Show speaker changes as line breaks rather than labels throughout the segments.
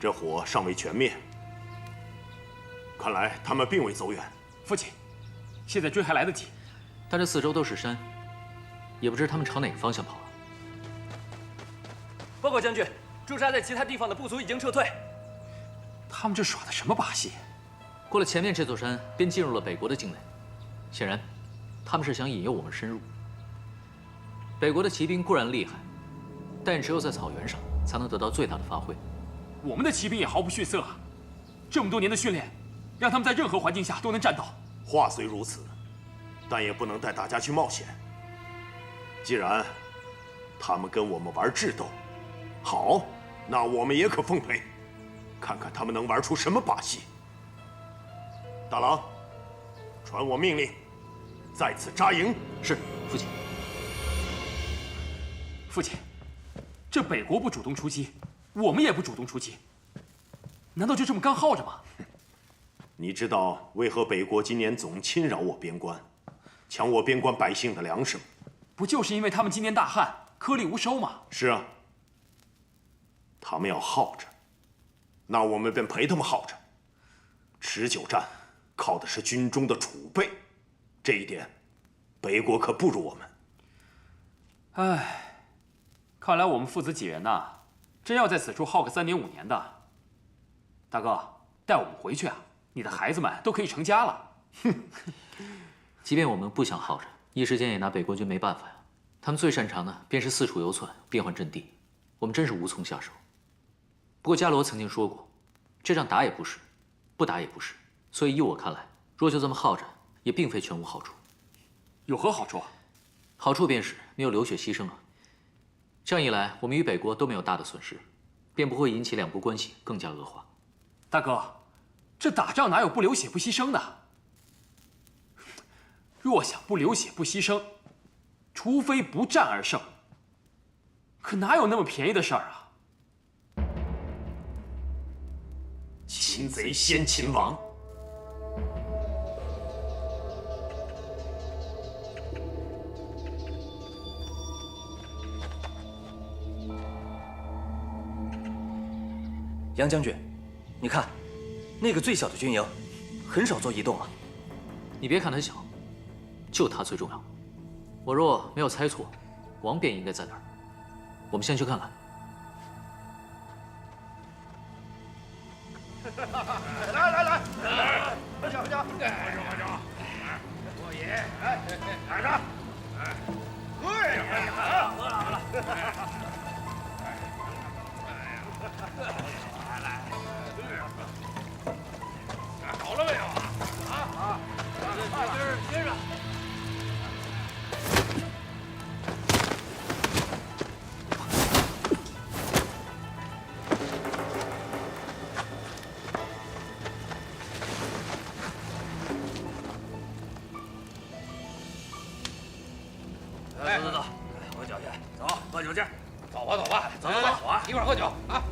这火尚未全灭，看来他们并未走远。
父亲，现在追还来得及，
但这四周都是山，也不知他们朝哪个方向跑了。
报告将军，驻扎在其他地方的部族已经撤退。
他们这耍的什么把戏？
过了前面这座山，便进入了北国的境内。显然，他们是想引诱我们深入。北国的骑兵固然厉害，但只有在草原上才能得到最大的发挥。
我们的骑兵也毫不逊色啊！这么多年的训练，让他们在任何环境下都能战斗。
话虽如此，但也不能带大家去冒险。既然他们跟我们玩智斗，好，那我们也可奉陪，看看他们能玩出什么把戏。大郎，传我命令，在此扎营。
是，父亲。
父亲，这北国不主动出击，我们也不主动出击，难道就这么干耗着吗？
你知道为何北国今年总侵扰我边关，抢我边关百姓的粮食吗？
不就是因为他们今年大旱，颗粒无收吗？
是啊，他们要耗着，那我们便陪他们耗着。持久战靠的是军中的储备，这一点，北国可不如我们。
唉，看来我们父子几人呐，真要在此处耗个3年5年的。大哥，带我们回去啊！你的孩子们都可以成家了。
哼，即便我们不想耗着，一时间也拿北国军没办法呀。他们最擅长的便是四处游窜，变换阵地，我们真是无从下手。不过伽罗曾经说过，这仗打也不是，不打也不是，所以依我看来，若就这么耗着，也并非全无好处。
有何好处啊？
好处便是没有流血牺牲啊。这样一来，我们与北国都没有大的损失，便不会引起两国关系更加恶化。
大哥，这打仗哪有不流血不牺牲的？若想不流血不牺牲，除非不战而胜。可哪有那么便宜的事儿啊？
擒贼先擒王。
杨将军，你看，那个最小的军营，很少做移动啊。
你别看它小，就它最重要。我若没有猜错，王便应该在那儿。我们先去看看。
来，喝酒，喝酒，过瘾，来着，喝了。好了没有啊？接着。
走，喝酒去，走，喝酒去，
走吧，走啊，一块喝酒啊。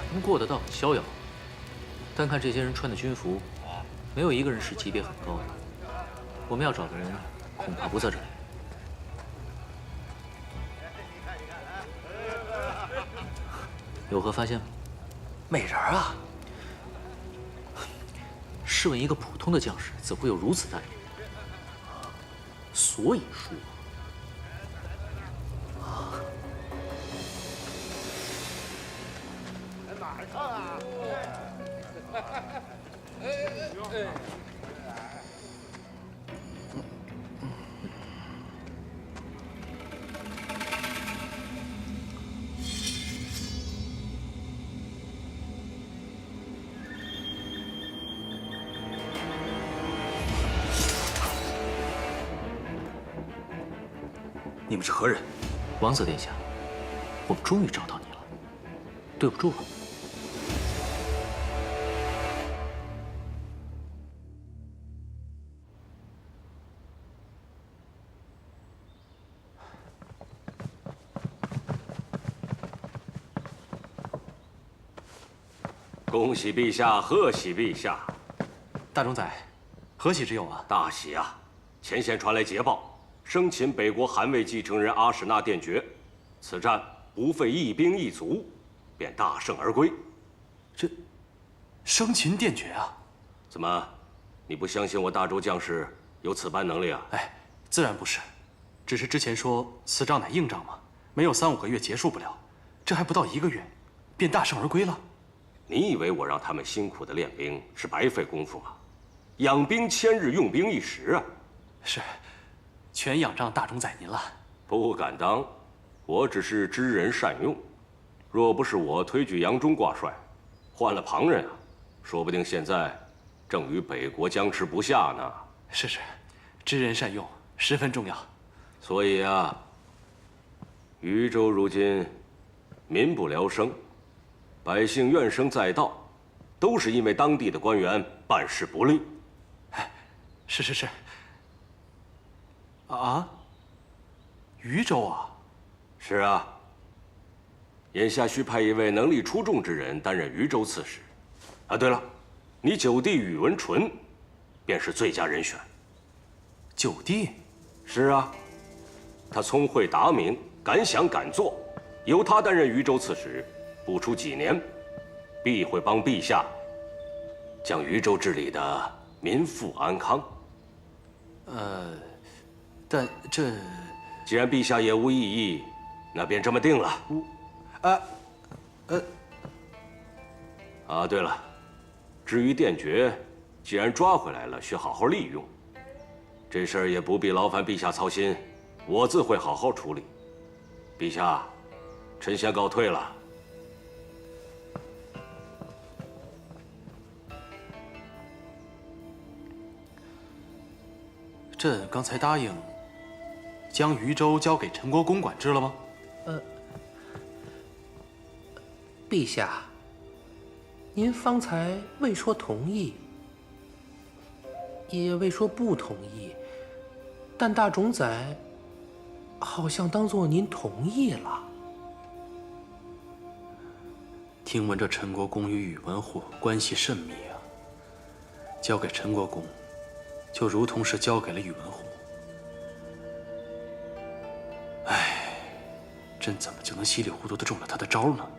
他们过得倒很逍遥，单看这些人穿的军服，没有一个人是级别很高的。我们要找的人恐怕不在这里。有何发现吗？
美人啊！
试问一个普通的将士，怎会有如此待遇？所以说，
马上啊！
你们是何人？
王子殿下，我们终于找到你了，对不住了。
恭喜陛下，贺喜陛下！
大冢宰，何喜之有啊？
大喜啊！前线传来捷报，生擒北国汗位继承人阿史那殿爵，此战不费一兵一卒，便大胜而归。
这，生擒殿爵啊？
怎么，你不相信我大周将士有此般能力啊？
哎，自然不是，只是之前说此仗乃硬仗嘛，没有3、5个月结束不了，这还不到1个月，便大胜而归了。
你以为我让他们辛苦的练兵是白费功夫吗？养兵千日，用兵1时啊！
是，全仰仗大冢宰您了。
不敢当，我只是知人善用。若不是我推举杨忠挂帅，换了旁人啊，说不定现在正与北国僵持不下呢。
是，知人善用十分重要。
所以啊，渝州如今民不聊生，百姓怨声载道，都是因为当地的官员办事不力。
是。啊？渝州啊？
是啊。眼下需派一位能力出众之人担任渝州刺史。啊，对了，你九弟宇文纯，便是最佳人选。
九弟？
是啊，他聪慧达明，敢想敢做，由他担任渝州刺史，不出几年，必会帮陛下将渝州治理的民富安康。
但这……
既然陛下也无异议，那便这么定了。对了，至于殿爵，既然抓回来了，需好好利用。这事儿也不必劳烦陛下操心，我自会好好处理。陛下，臣先告退了。
朕刚才答应将渝州交给陈国公管制了吗？
陛下，您方才未说同意，也未说不同意，但大冢宰好像当作您同意了。
听闻这陈国公与宇文护关系甚密啊，交给陈国公，就如同是交给了宇文护。唉，朕怎么就能稀里糊涂的中了他的招呢？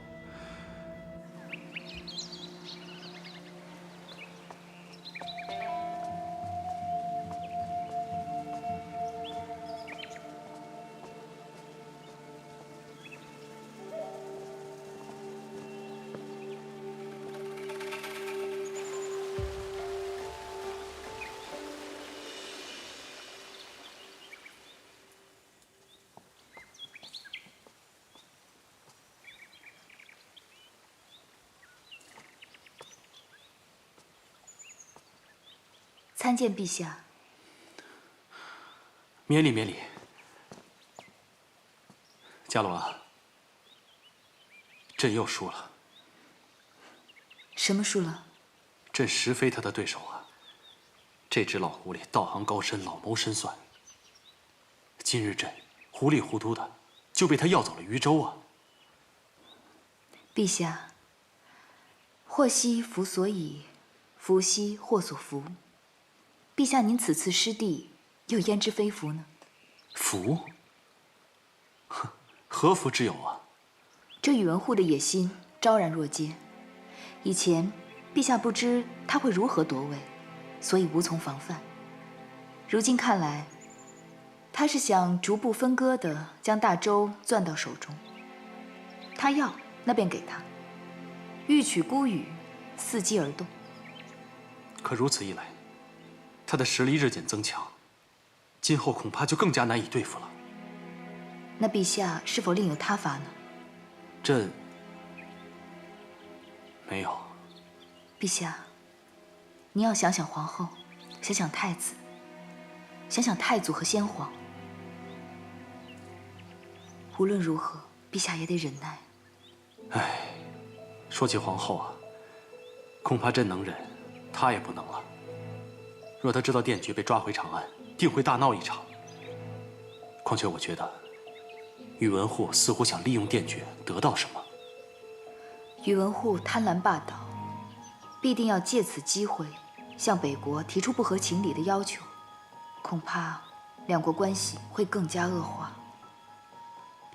参见陛下。
免礼免礼。伽罗啊，朕又输了。
什么输了？
朕实非他的对手啊！这只老狐狸道行高深，老谋深算。今日朕糊里糊涂的就被他要走了渝州啊！
陛下，祸兮福所倚，福兮祸所伏。陛下，您此次失地，又焉知非福呢？
福？何福之有啊？
这宇文护的野心昭然若揭。以前，陛下不知他会如何夺位，所以无从防范。如今看来，他是想逐步分割地将大周攥到手中。他要，那便给他；欲取孤羽，伺机而动。
可如此一来，他的实力日渐增强，今后恐怕就更加难以对付了。
那陛下是否另有他法呢？
朕没有。
陛下，您要想想皇后，想想太子，想想太祖和先皇。无论如何，陛下也得忍耐。
唉，说起皇后啊，恐怕朕能忍，她也不能了。若她知道殿爵被抓回长安，定会大闹一场。况且我觉得，宇文护似乎想利用殿爵得到什么。
宇文护贪婪霸道，必定要借此机会向北国提出不合情理的要求，恐怕两国关系会更加恶化。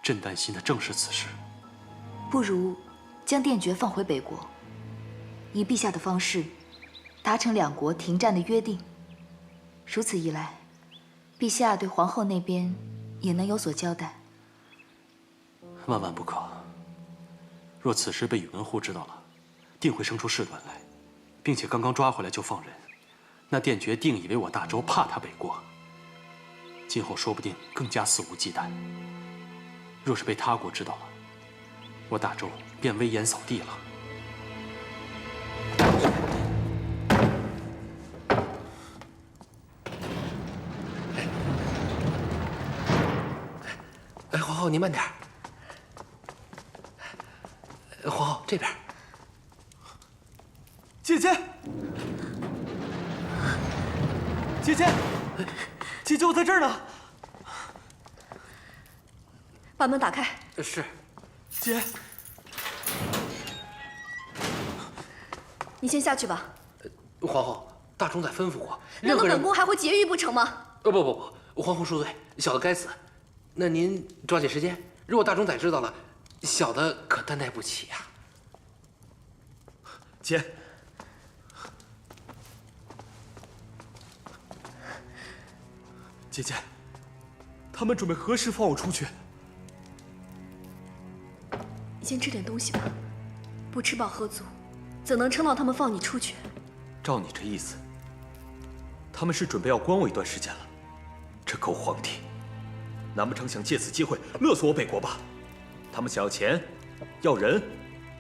朕担心的正是此事。
不如将殿爵放回北国，以陛下的方式达成两国停战的约定。如此一来，陛下对皇后那边也能有所交代。
万万不可！若此时被宇文护知道了，定会生出事端来，并且刚刚抓回来就放人，那殿爵定以为我大周怕他北国，今后说不定更加肆无忌惮。若是被他国知道了，我大周便危言扫地了。
哎，皇后您慢点。皇后这边。
姐姐，姐姐，姐姐，我在这儿呢。
把门打开。
是。
姐，
你先下去吧。
皇后，大冢宰吩咐过，
难道本宫还会劫狱不成吗？
不，皇后恕罪，小的该死。那您抓紧时间，如果大冢宰知道了，小的可担待不起呀。
姐，姐姐，他们准备何时放我出去？
你先吃点东西吧，不吃饱喝足，怎能撑到他们放你出去？
照你这意思，他们是准备要关我一段时间了。这狗皇帝，难不成想借此机会勒索我北国吧？他们想要钱，要人，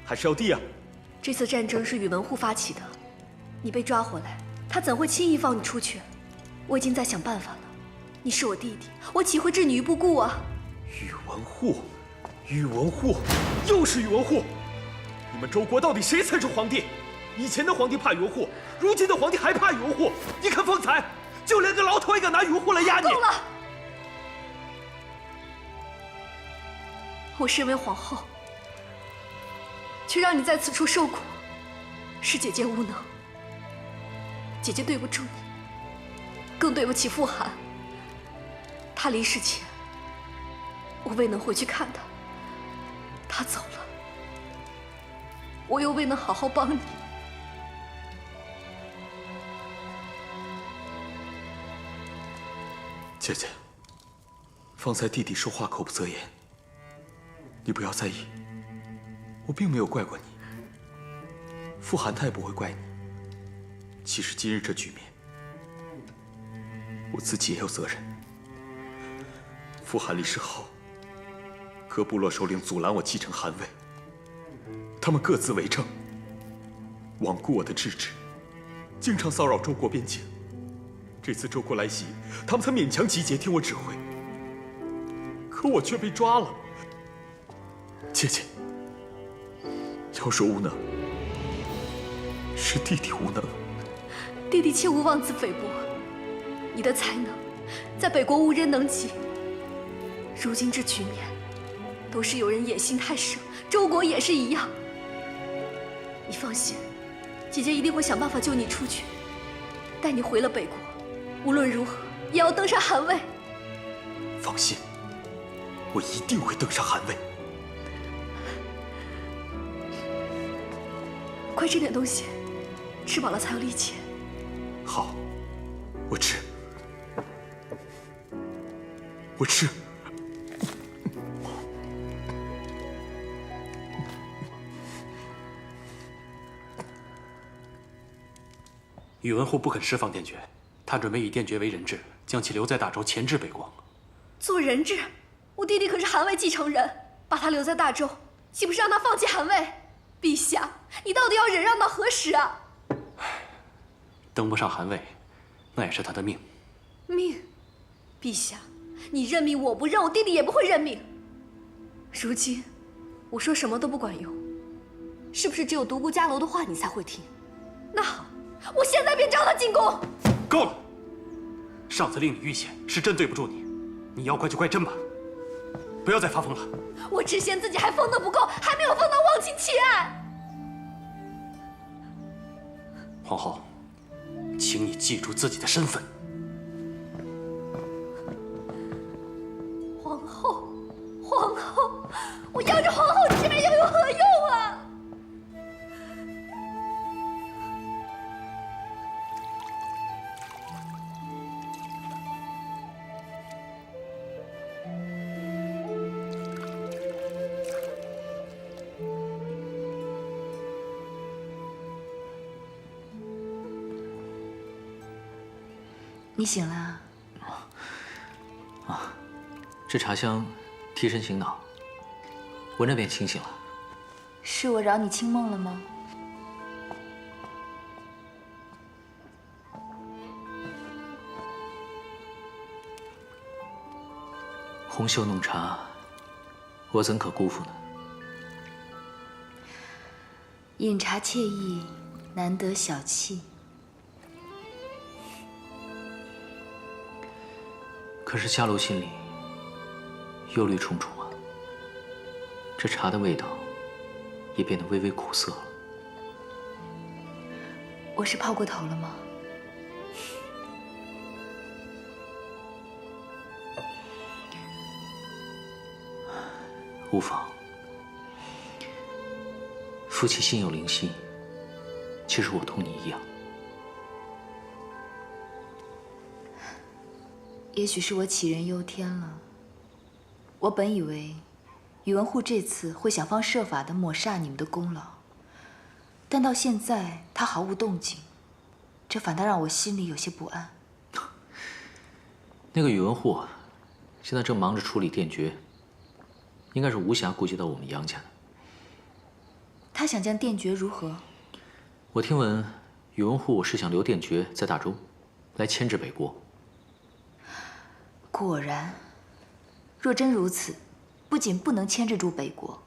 还是要地啊？
这次战争是宇文护发起的，你被抓回来，他怎会轻易放你出去？我已经在想办法了。你是我弟弟，我岂会置你于不顾啊？
宇文护，宇文护，又是宇文护！你们周国到底谁才是皇帝？以前的皇帝怕宇文护，如今的皇帝还怕宇文护？你看方才，就连个牢头也敢拿宇文护来压你！
够了！我身为皇后，却让你在此处受苦，是姐姐无能。姐姐对不住你，更对不起傅寒。他离世前，我未能回去看他，他走了，我又未能好好帮你。
姐姐，方才弟弟说话口不择言，你不要在意，我并没有怪过你。傅寒他也不会怪你。其实今日这局面，我自己也有责任。傅寒离世后，各部落首领阻拦我继承汗位，他们各自为政，罔顾我的制止，经常骚扰周国边境。这次周国来袭，他们才勉强集结听我指挥，可我却被抓了。姐姐，要说无能，是弟弟无能。
弟弟切勿妄自菲薄，你的才能在北国无人能及。如今这局面，都是有人野心太盛，周国也是一样。你放心，姐姐一定会想办法救你出去，带你回了北国。无论如何，也要登上汗位。
放心，我一定会登上汗位。
快吃点东西，吃饱了才有力气。
好，我吃，我吃。
宇文护不肯释放殿爵，他准备以殿爵为人质，将其留在大周，钳制北国。
做人质？我弟弟可是汗位继承人，把他留在大周，岂不是让他放弃汗位？陛下，你到底要忍让到何时啊？
登不上汗位，那也是他的命。
命？陛下，你认命我不认，我弟弟也不会认命。如今，我说什么都不管用，是不是只有独孤伽罗的话你才会听？那好，我现在便召他进宫。
够了！上次令你遇险，是朕对不住你，你要怪就怪朕吧，不要再发疯了。
我只嫌自己还疯得不够，还没有疯到忘情弃爱。
皇后，请你记住自己的身份。
皇后，皇后，我要着皇后之命又有何用啊？
你醒了啊？
这茶香提神醒脑，闻着便清醒了。
是我扰你清梦了吗？
红袖弄茶，我怎可辜负呢？
饮茶惬意，难得小憩。
可是夏楼心里忧虑重重啊，这茶的味道也变得微微苦涩了。
我是泡过头了吗？
无妨，夫妻心有灵犀，其实我同你一样。
也许是我杞人忧天了。我本以为宇文护这次会想方设法地抹煞你们的功劳，但到现在他毫无动静，这反倒让我心里有些不安。
那个宇文护啊，现在正忙着处理殿爵，应该是无暇顾及到我们杨家的。
他想将殿爵如何？
我听闻宇文护是想留殿爵在大周，来牵制北国。
果然，若真如此，不仅不能牵制住北国，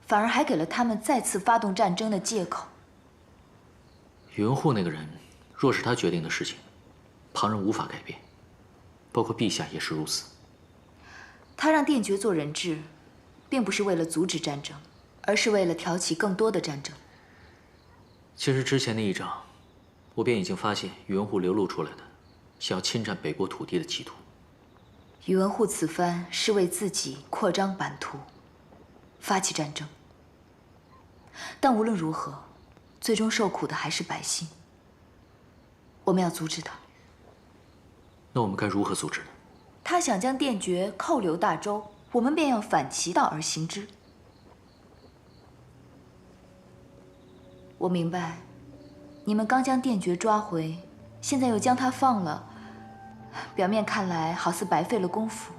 反而还给了他们再次发动战争的借口。
宇文护那个人，若是他决定的事情，旁人无法改变，包括陛下也是如此。
他让殿爵做人质，并不是为了阻止战争，而是为了挑起更多的战争。
其实之前那一仗，我便已经发现宇文护流露出来的想要侵占北国土地的企图。
宇文护此番是为自己扩张版图，发起战争。但无论如何，最终受苦的还是百姓。我们要阻止他。
那我们该如何阻止呢？
他想将殿爵扣留大周，我们便要反其道而行之。我明白，你们刚将殿爵抓回，现在又将他放了。表面看来好似白费了功夫，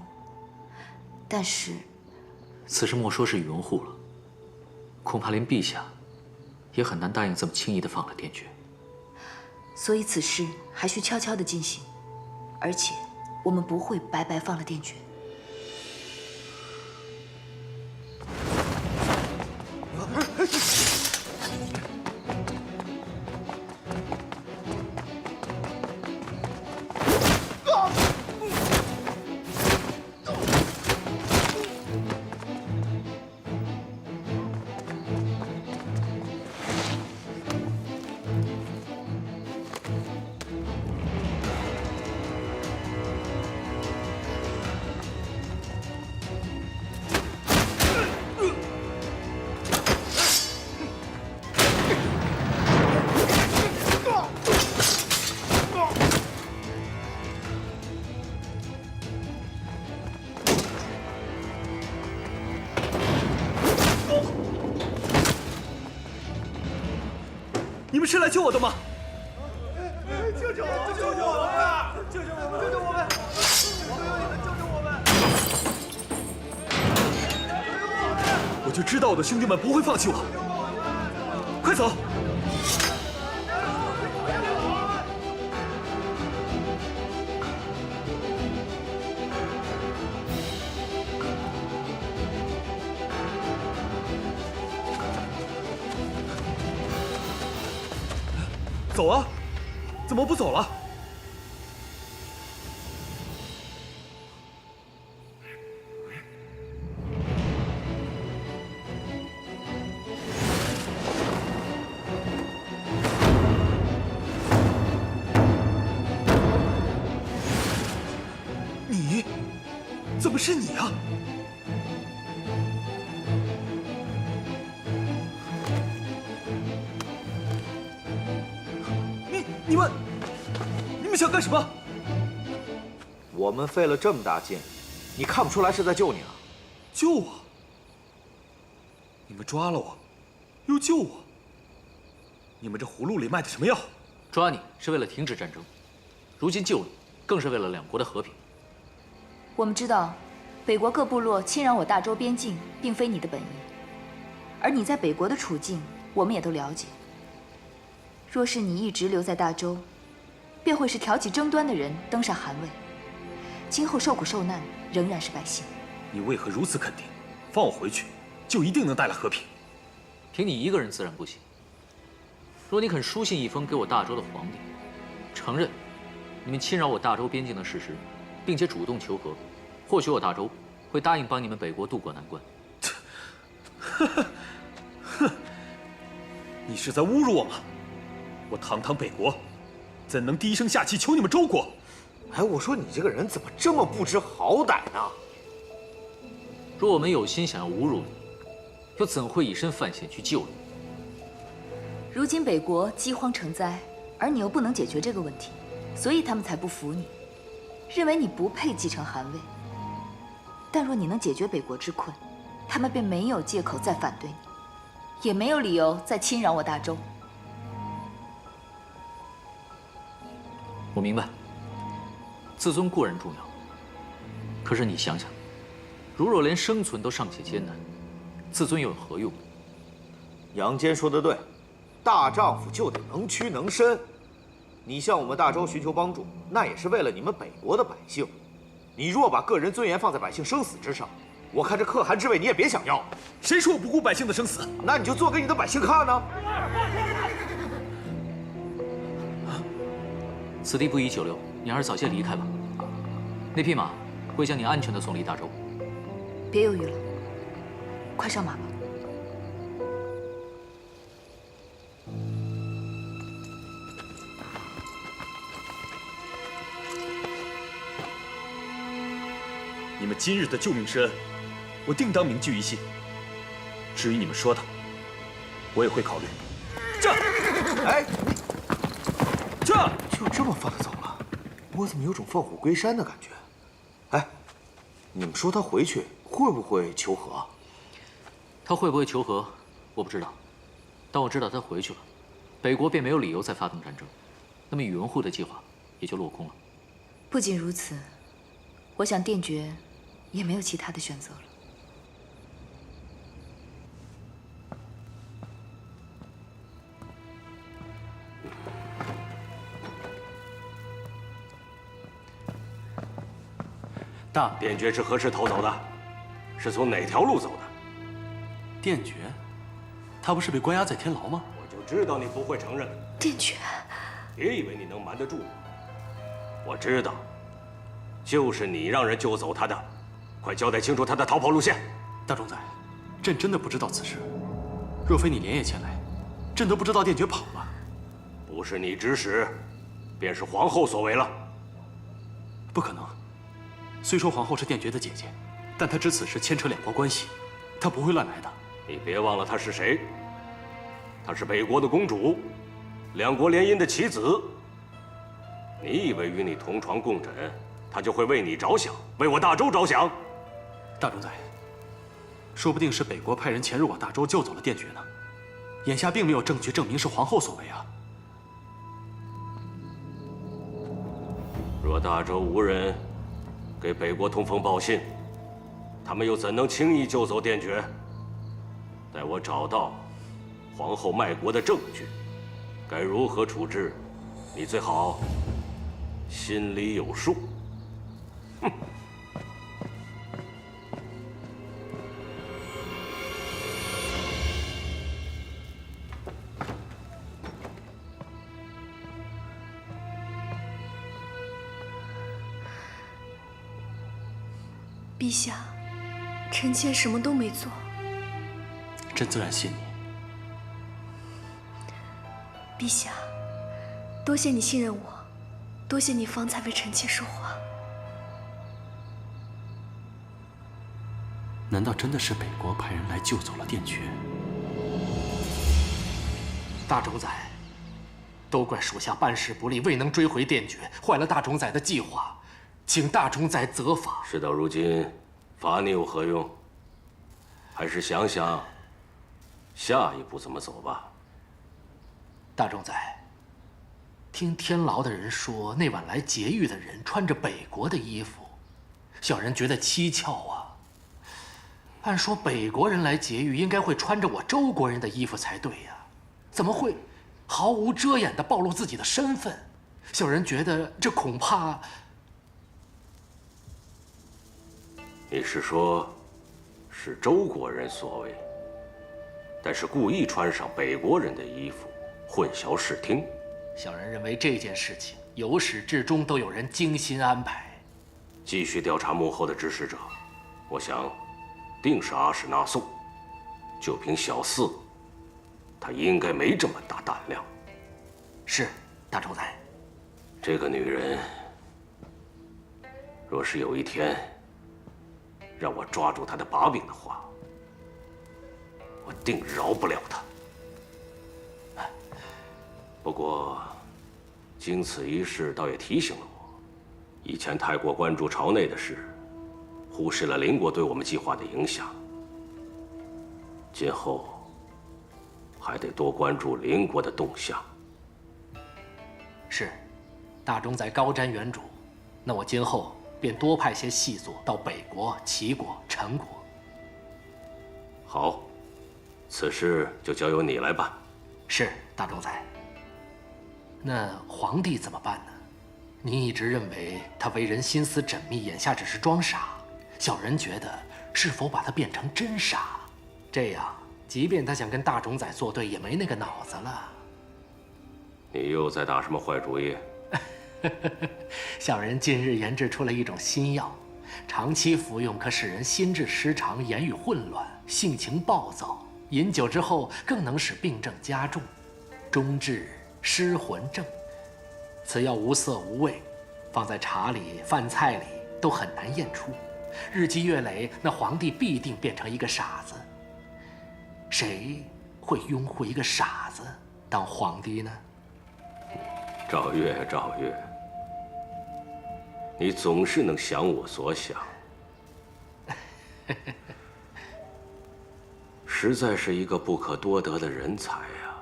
但是，
此事莫说是宇文护了，恐怕连陛下也很难答应这么轻易地放了殿爵。
所以此事还需悄悄地进行，而且我们不会白白放了殿爵。
你们是来救我的吗？
救救我！救救我们！救救我们！救救我们！求求你们救救我们！
我就知道我的兄弟们不会放弃我。快走！走啊！怎么不走了？怎么是你啊？你们想干什么？
我们费了这么大劲，你看不出来是在救你啊？
救我？你们抓了我，又救我？你们这葫芦里卖的什么药？
抓你是为了停止战争，如今救你，更是为了两国的和平。
我们知道，北国各部落侵扰我大周边境，并非你的本意。而你在北国的处境，我们也都了解。若是你一直留在大周，便会是挑起争端的人登上汗位，今后受苦受难仍然是百姓。
你为何如此肯定？放我回去，就一定能带来和平？
凭你一个人自然不行。若你肯书信一封给我大周的皇帝，承认你们侵扰我大周边境的事实，并且主动求和，或许我大周会答应帮你们北国渡过难关。
哼！你是在侮辱我吗？我堂堂北国，怎能低声下气求你们周国？
哎，我说你这个人怎么这么不知好歹呢？
若我们有心想要侮辱你，又怎会以身犯险去救你？
如今北国饥荒成灾，而你又不能解决这个问题，所以他们才不服你，认为你不配继承汗位。但若你能解决北国之困，他们便没有借口再反对你，也没有理由再侵扰我大周。
我明白，自尊固然重要，可是你想想，如若连生存都尚且艰难，自尊又有何用？
杨坚说的对，大丈夫就得能屈能伸。你向我们大周寻求帮助，那也是为了你们北国的百姓。你若把个人尊严放在百姓生死之上，我看这可汗之位你也别想要。
谁说我不顾百姓的生死？
那你就做给你的百姓看呢。
此地不宜久留，你还是早些离开吧。那匹马会将你安全地送离大周。
别犹豫了，快上马吧。
你们今日的救命之恩，我定当铭记于心。至于你们说的，我也会考虑。这，
哎，
这
就这么放他走了？我怎么有种放虎归山的感觉？哎，你们说他回去会不会求和？
他会不会求和，我不知道，但我知道他回去了，北国便没有理由再发动战争，那么宇文护的计划也就落空了。
不仅如此，我想殿爵也没有其他的选择了。
大
殿爵是何时逃走的？是从哪条路走的？
殿爵，他不是被关押在天牢吗？
我就知道你不会承认。
殿爵，
别以为你能瞒得住我。我知道，就是你让人救走他的。快交代清楚他的逃跑路线。
大冢宰，朕真的不知道此事。若非你连夜前来，朕都不知道殿爵跑了。
不是你指使，便是皇后所为了。
不可能。虽说皇后是殿爵的姐姐，但她知此事牵扯两国关系，她不会乱来的。
你别忘了她是谁。她是北国的公主，两国联姻的棋子。你以为与你同床共枕，她就会为你着想，为我大周着想？
大冢宰，说不定是北国派人潜入我大周救走了殿爵呢。眼下并没有证据证明是皇后所为啊。
若大周无人给北国通风报信，他们又怎能轻易救走殿爵？待我找到皇后卖国的证据，该如何处置，你最好心里有数。哼！
陛下，臣妾什么都没做。
朕自然信你。
陛下，多谢你信任我，多谢你方才为臣妾说话。
难道真的是北国派人来救走了殿爵？
大冢宰，都怪属下办事不力，未能追回殿爵，坏了大冢宰的计划，请大冢宰责罚。
事到如今，罚你有何用？还是想想下一步怎么走吧。
大冢宰，听天牢的人说，那晚来劫狱的人穿着北国的衣服，小人觉得蹊跷啊。按说北国人来劫狱，应该会穿着我周国人的衣服才对呀，怎么会毫无遮掩地暴露自己的身份？小人觉得这恐怕……
你是说，是周国人所为，但是故意穿上北国人的衣服，混淆视听？
小人认为这件事情由始至终都有人精心安排。
继续调查幕后的指使者，我想，定是阿史那颂。就凭小四，他应该没这么大胆量。
是，大冢宰。
这个女人，若是有一天让我抓住她的把柄的话，我定饶不了她。不过，经此一事，倒也提醒了我，以前太过关注朝内的事，忽视了邻国对我们计划的影响。今后还得多关注邻国的动向。
是，大冢宰高瞻远瞩，那我今后便多派些细作到北国、齐国、陈国。
好，此事就交由你来办。
是，大冢宰。那皇帝怎么办呢？您一直认为他为人心思缜密，眼下只是装傻。小人觉得，是否把他变成真傻？这样，即便他想跟大冢宰作对，也没那个脑子了。
你又在打什么坏主意？
小人近日研制出了一种新药，长期服用可使人心智失常、言语混乱、性情暴躁，饮酒之后更能使病症加重，终致失魂症。此药无色无味，放在茶里、饭菜里都很难验出。日积月累，那皇帝必定变成一个傻子。谁会拥护一个傻子当皇帝呢？
赵月，赵月，你总是能想我所想，实在是一个不可多得的人才呀。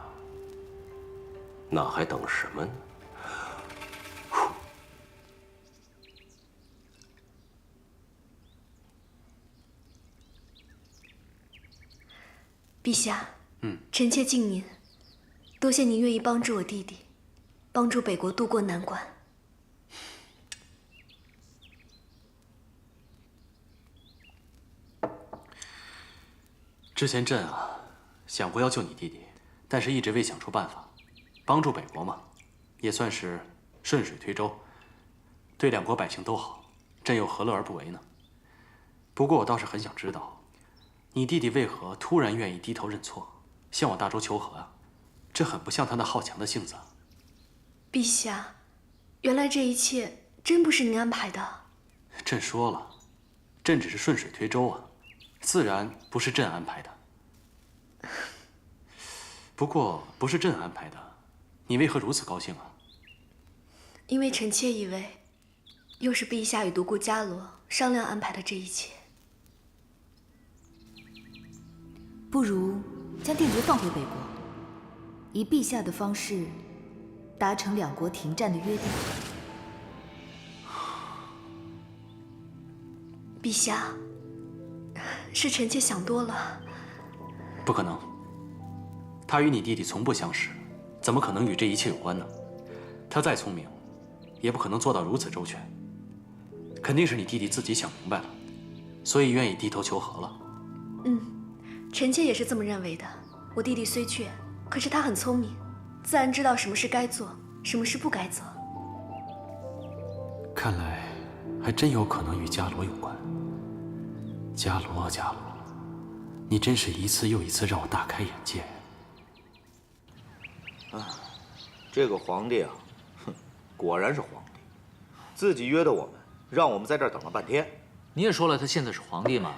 那还等什么呢？
陛下，臣妾敬您，多谢您愿意帮助我弟弟，帮助北国渡过难关。
之前朕想过要救你弟弟，但是一直未想出办法。帮助北国嘛，也算是顺水推舟，对两国百姓都好，朕又何乐而不为呢？不过我倒是很想知道，你弟弟为何突然愿意低头认错，向我大周求和啊？这很不像他那好强的性子。
陛下，原来这一切真不是您安排的。
朕说了，朕只是顺水推舟啊，自然不是朕安排的。不过不是朕安排的，你为何如此高兴啊？
因为臣妾以为，又是陛下与独孤伽罗商量安排的这一切。
不如将殿爵放回北国，以陛下的方式达成两国停战的约定。
陛下，是臣妾想多了。
不可能，他与你弟弟从不相识，怎么可能与这一切有关呢？他再聪明，也不可能做到如此周全。肯定是你弟弟自己想明白了，所以愿意低头求和了。
臣妾也是这么认为的。我弟弟虽倔，可是他很聪明，自然知道什么事该做，什么事不该做。
看来还真有可能与伽罗有关。伽罗，伽罗，你真是一次又一次让我大开眼界。
这个皇帝啊，果然是皇帝，自己约的我们，让我们在这儿等了半天。
你也说了，他现在是皇帝嘛，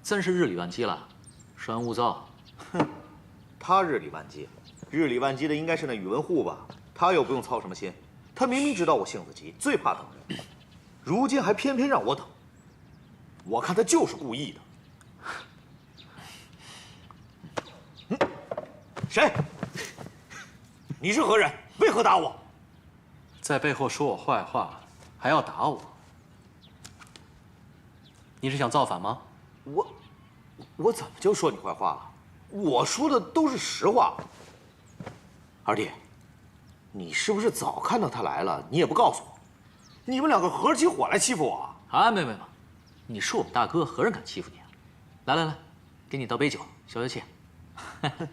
真是日理万机了，稍安勿躁。
哼，他日理万机，日理万机的应该是那宇文护吧？他又不用操什么心，他明明知道我性子急，最怕等人，如今还偏偏让我等。我看他就是故意的。谁？你是何人？为何打我？
在背后说我坏话，还要打我？你是想造反吗？
我怎么就说你坏话了？我说的都是实话。二弟，你是不是早看到他来了，你也不告诉我？你们两个合起伙来欺负我
啊？没，你是我们大哥，何人敢欺负你啊？来，给你倒杯酒，消消气。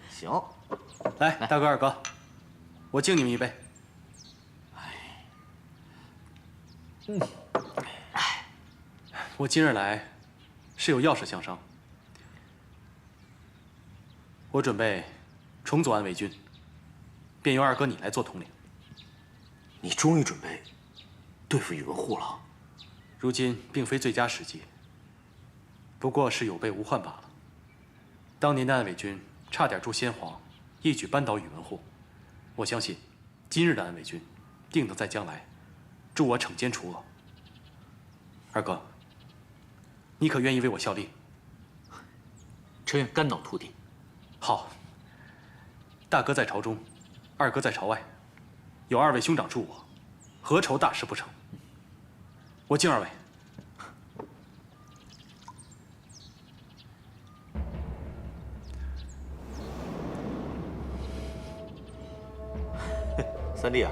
行，
来，大哥二哥，我敬你们一杯。我今日来是有要事相商。我准备重组安伪军，便由二哥你来做统领。
你终于准备对付宇文护了？
如今并非最佳时机，不过是有备无患罢了。当年的安伪军差点助先皇一举扳倒宇文护，我相信今日的安伪军定能在将来助我惩奸除恶。二哥，你可愿意为我效力？
臣愿肝脑涂地。
好。大哥在朝中，二哥在朝外，有二位兄长助我，何愁大事不成？我敬二位。
三弟啊，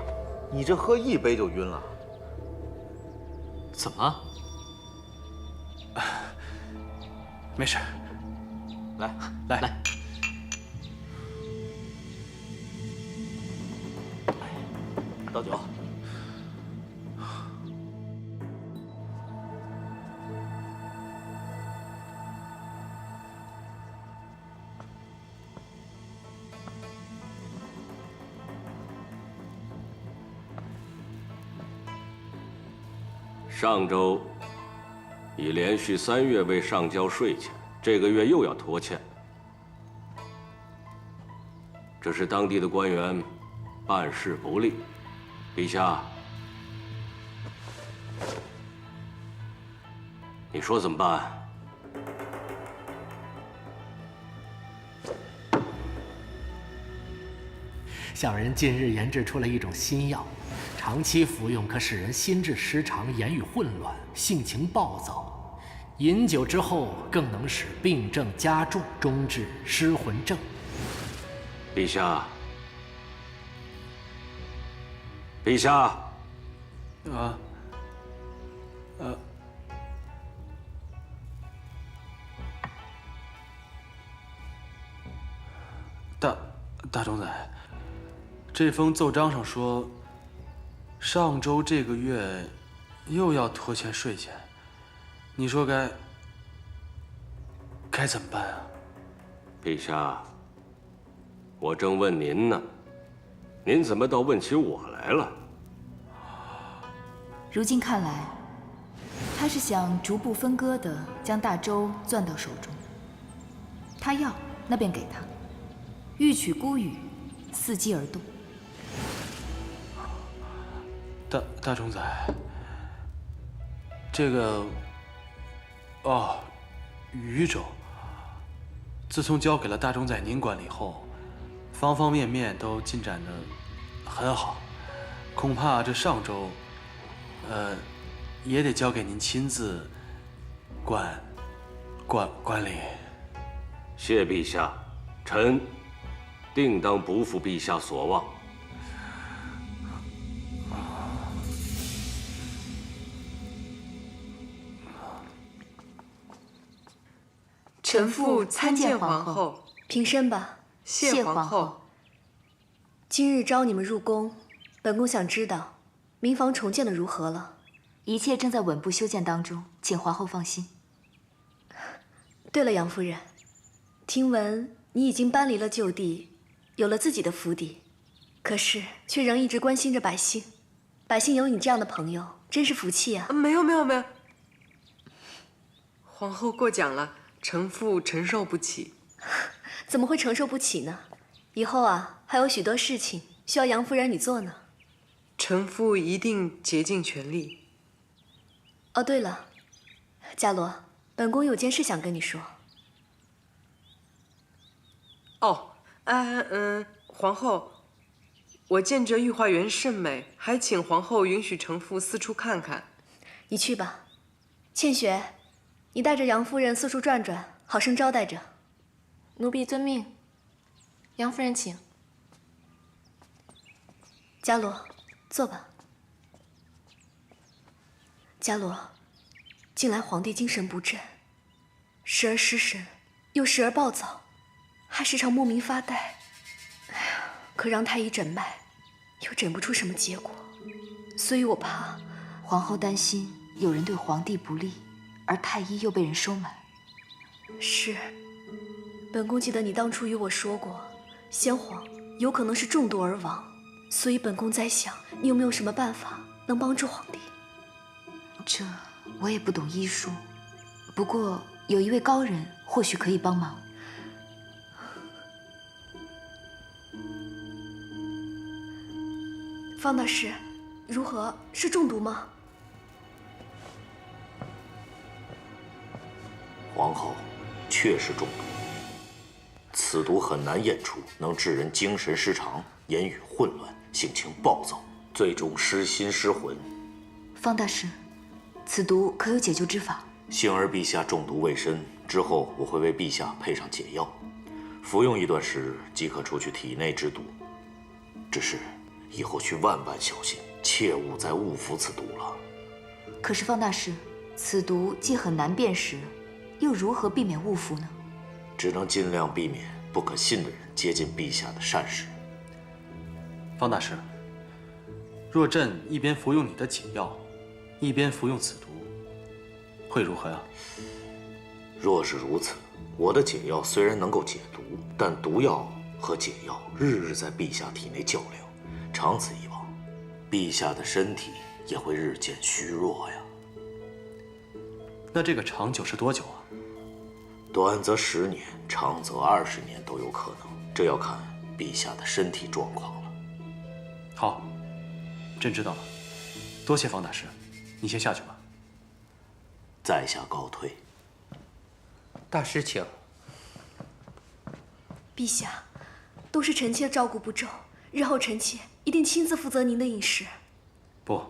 你这喝一杯就晕了，
怎么了？
没事。来。
倒酒。
上周已连续3月未上交税钱，这个月又要拖欠，这是当地的官员办事不力。陛下，你说怎么办？
小人近日研制出了一种新药，长期服用可使人心智失常、言语混乱、性情暴躁，饮酒之后更能使病症加重，终致失魂症。
陛下。陛下，
大冢宰，这封奏章上说，上周这个月又要拖欠税钱，你说该怎么办啊？
陛下，我正问您呢，您怎么倒问起我来了？
如今看来，他是想逐步分割地将大周攥到手中。他要，那便给他；欲取孤羽，伺机而动。
大冢宰，这个，禹州，自从交给了大冢宰您管理后，方方面面都进展得很好，恐怕这上周，也得交给您亲自管理。
谢陛下，臣定当不负陛下所望。
臣父参见皇后。
平身吧。
谢皇后。
今日召你们入宫，本宫想知道民房重建的如何了。
一切正在稳步修建当中，请皇后放心。
对了，杨夫人，听闻你已经搬离了旧地，有了自己的府邸，可是却仍一直关心着百姓。百姓有你这样的朋友，真是福气啊！
没有，皇后过奖了。臣妇承受不起。
怎么会承受不起呢？以后啊，还有许多事情需要杨夫人你做呢。
臣妇一定竭尽全力。
哦，对了，伽罗，本宫有件事想跟你说。
哦，皇后，我见这御花园甚美，还请皇后允许臣妇四处看看。
你去吧，倩雪，你带着杨夫人四处转转，好生招待着。
奴婢遵命。杨夫人请。
伽罗，坐吧。伽罗，近来皇帝精神不振，时而失神，又时而暴躁，还时常莫名发呆。哎呀，可让太医诊脉，又诊不出什么结果，所以我怕
皇后担心有人对皇帝不利，而太医又被人收买。
是，本宫记得你当初与我说过，先皇有可能是中毒而亡，所以本宫在想，你有没有什么办法能帮助皇帝？
这我也不懂医术，不过有一位高人或许可以帮忙。
方大师，如何？是中毒吗？
皇后确实中毒，此毒很难验出，能致人精神失常、言语混乱、性情暴躁，最终失心失魂。
方大师，此毒可有解救之法？
幸而陛下中毒未深，之后我会为陛下配上解药，服用一段时即可除去体内之毒。只是以后需万万小心，切勿再误服此毒了。
可是方大师，此毒既很难辨识，又如何避免误服呢？
只能尽量避免不可信的人接近陛下的膳食。
方大师，若朕一边服用你的解药，一边服用此毒，会如何呀？
若是如此，我的解药虽然能够解毒，但毒药和解药日日在陛下体内较量，长此以往，陛下的身体也会日渐虚弱呀。
那这个长久是多久啊？
短则10年，长则20年都有可能，这要看陛下的身体状况了。
好，朕知道了，多谢方大师，你先下去吧。
在下告退。
大师请。
陛下，都是臣妾照顾不周，日后臣妾一定亲自负责您的饮食。
不，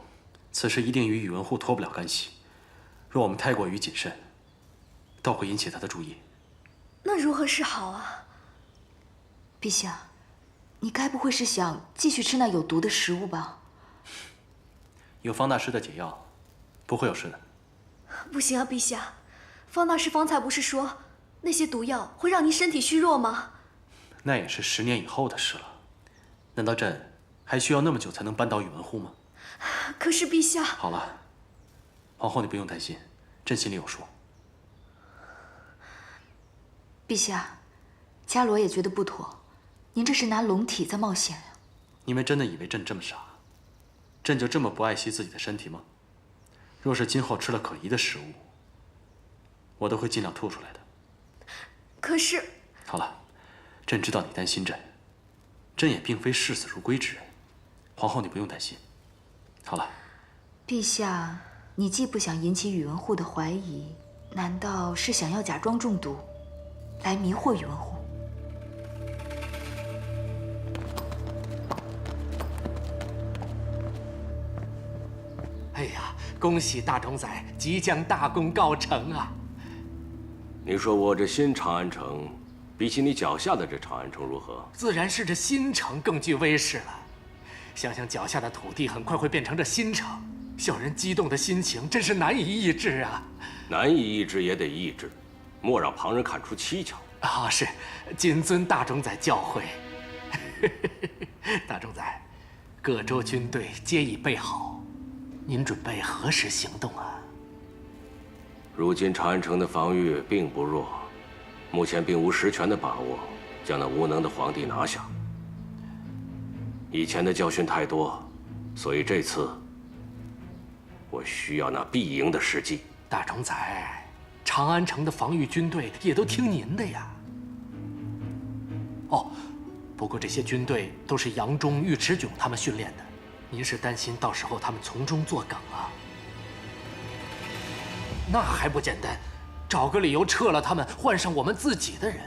此事一定与宇文护脱不了干系。若我们太过于谨慎，倒会引起他的注意。
那如何是好啊？
陛下，你该不会是想继续吃那有毒的食物吧？
有方大师的解药，不会有事的。
不行啊，陛下，方大师方才不是说那些毒药会让您身体虚弱吗？
那也是10年以后的事了。难道朕还需要那么久才能扳倒宇文护吗？
可是陛下……
好了，皇后你不用担心，朕心里有数。
陛下，伽罗也觉得不妥，您这是拿龙体在冒险呀。
你们真的以为朕这么傻？朕就这么不爱惜自己的身体吗？若是今后吃了可疑的食物，我都会尽量吐出来的。
可是……
好了，朕知道你担心朕，朕也并非视死如归之人。皇后你不用担心。好了，
陛下，你既不想引起宇文护的怀疑，难道是想要假装中毒，来迷惑宇文护？
哎呀，恭喜大冢宰即将大功告成啊！
你说我这新长安城，比起你脚下的这长安城如何？
自然是这新城更具威势了。想想脚下的土地很快会变成这新城，小人激动的心情真是难以抑制啊！
难以抑制也得抑制，莫让旁人看出蹊跷。
啊，是，谨遵大冢宰教诲。大冢宰，各州军队皆已备好，您准备何时行动啊？
如今长安城的防御并不弱，目前并无实权的把握将那无能的皇帝拿下。以前的教训太多，所以这次我需要那必赢的时机。
大冢宰，长安城的防御军队也都听您的呀。哦，不过这些军队都是杨忠、尉迟迥他们训练的，您是担心到时候他们从中作梗啊？那还不简单，找个理由撤了他们，换上我们自己的人。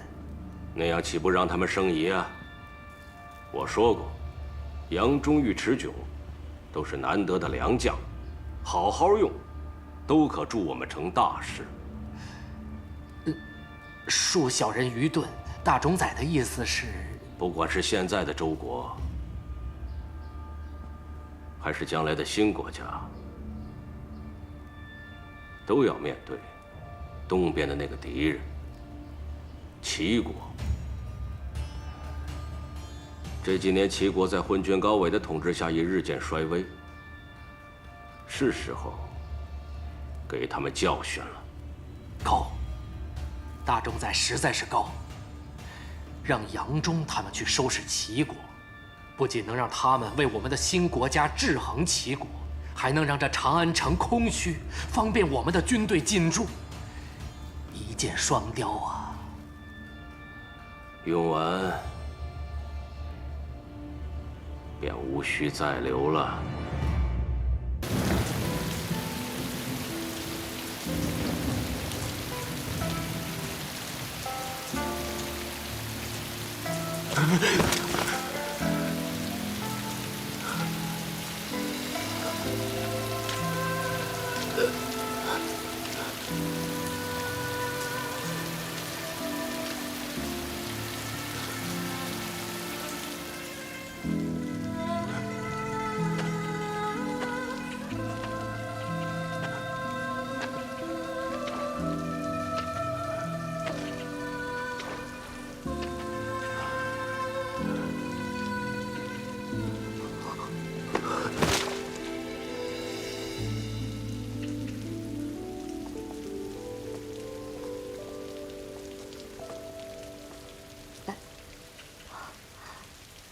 那样岂不让他们生疑啊？我说过，杨忠、尉迟迥都是难得的良将，好好用，都可助我们成大事。
恕小人愚钝，大冢宰的意思是，
不管是现在的周国，还是将来的新国家，都要面对东边的那个敌人——齐国。这几年，齐国在昏君高纬的统治下也日渐衰微，是时候给他们教训了。
高，大冢宰实在是高。让杨忠他们去收拾齐国，不仅能让他们为我们的新国家制衡齐国，还能让这长安城空虚，方便我们的军队进驻。一箭双雕啊！
用完，便无需再留了。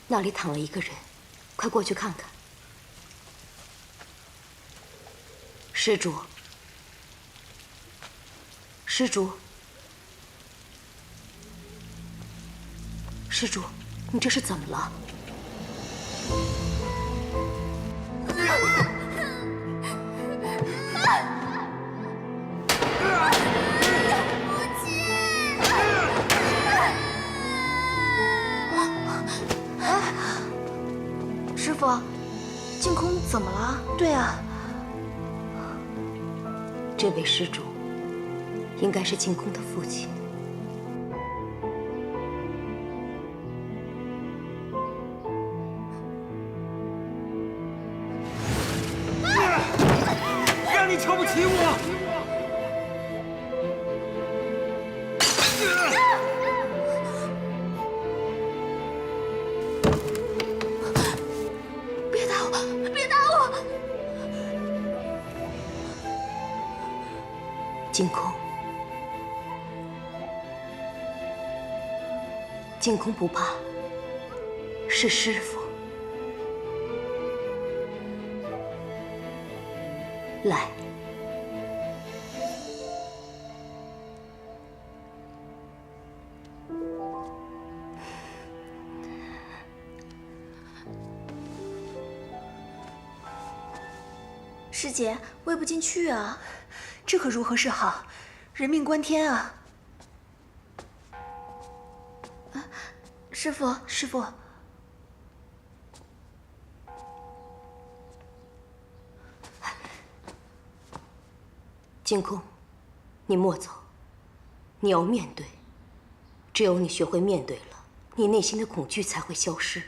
那里躺了一个人，快过去看看。施主，施主，施主，你这是怎么了？
师傅，净空怎么了？对啊，
这位施主应该是净空的父亲。
让你瞧不起我！
别打我！别打我！
净空，净空不怕，是师父。来，
师姐，喂不进去啊，这可如何是好？人命关天啊！师父，师父，
净空，你莫走，你要面对。只有你学会面对了，你内心的恐惧才会消失。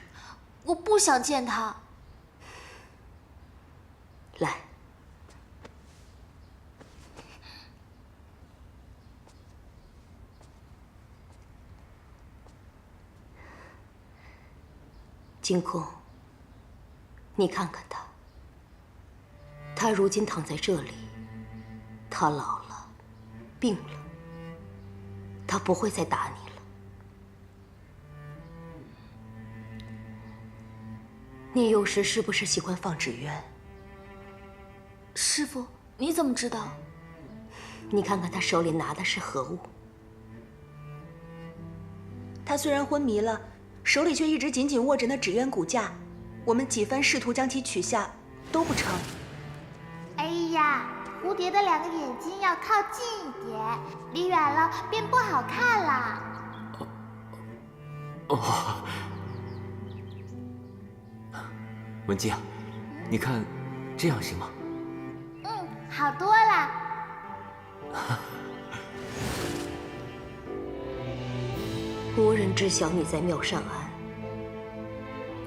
我不想见他。
来，净空，你看看他，他如今躺在这里，他老了，病了，他不会再打你了。你有时是不是喜欢放纸鸢？
师父，你怎么知道？
你看看他手里拿的是何物？
他虽然昏迷了，手里却一直紧紧握着那纸鸢骨架。我们几番试图将其取下，都不成。
哎呀，蝴蝶的2个眼睛要靠近一点，离远了便不好看了。
哦，文姬啊，你看这样行吗？
嗯，好多了。
无人知晓你在妙善庵，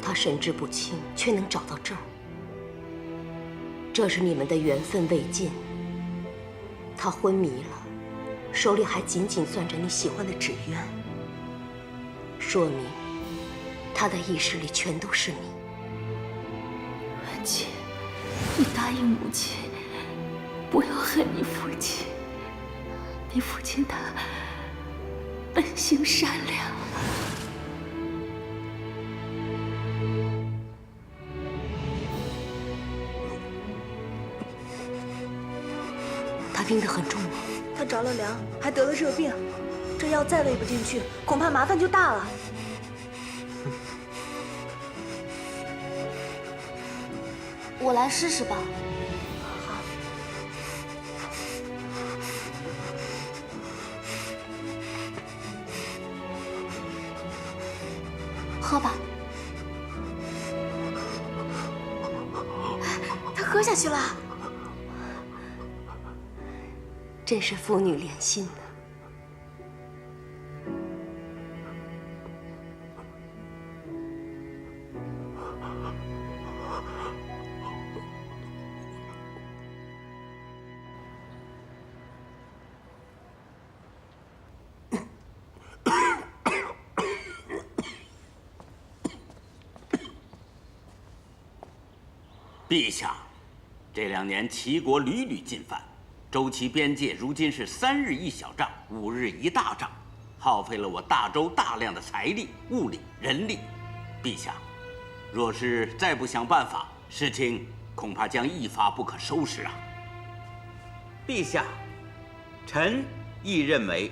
他神志不清，却能找到这儿，这是你们的缘分未尽。他昏迷了，手里还紧紧攥着你喜欢的纸鸢，说明他的意识里全都是你。
文姬，你答应母亲，不要恨你父亲。你父亲他本性善良。
他病得很重吗？
他着了凉，还得了热病，这药再喂不进去，恐怕麻烦就大了。
我来试试吧。喝吧。
他喝下去了，
真是父女连心呢。
陛下，这2年齐国屡屡进犯，周齐边界如今是3日1小仗，5日1大仗，耗费了我大周大量的财力、物力、人力。陛下，若是再不想办法，事情恐怕将一发不可收拾啊！陛下，臣亦认为，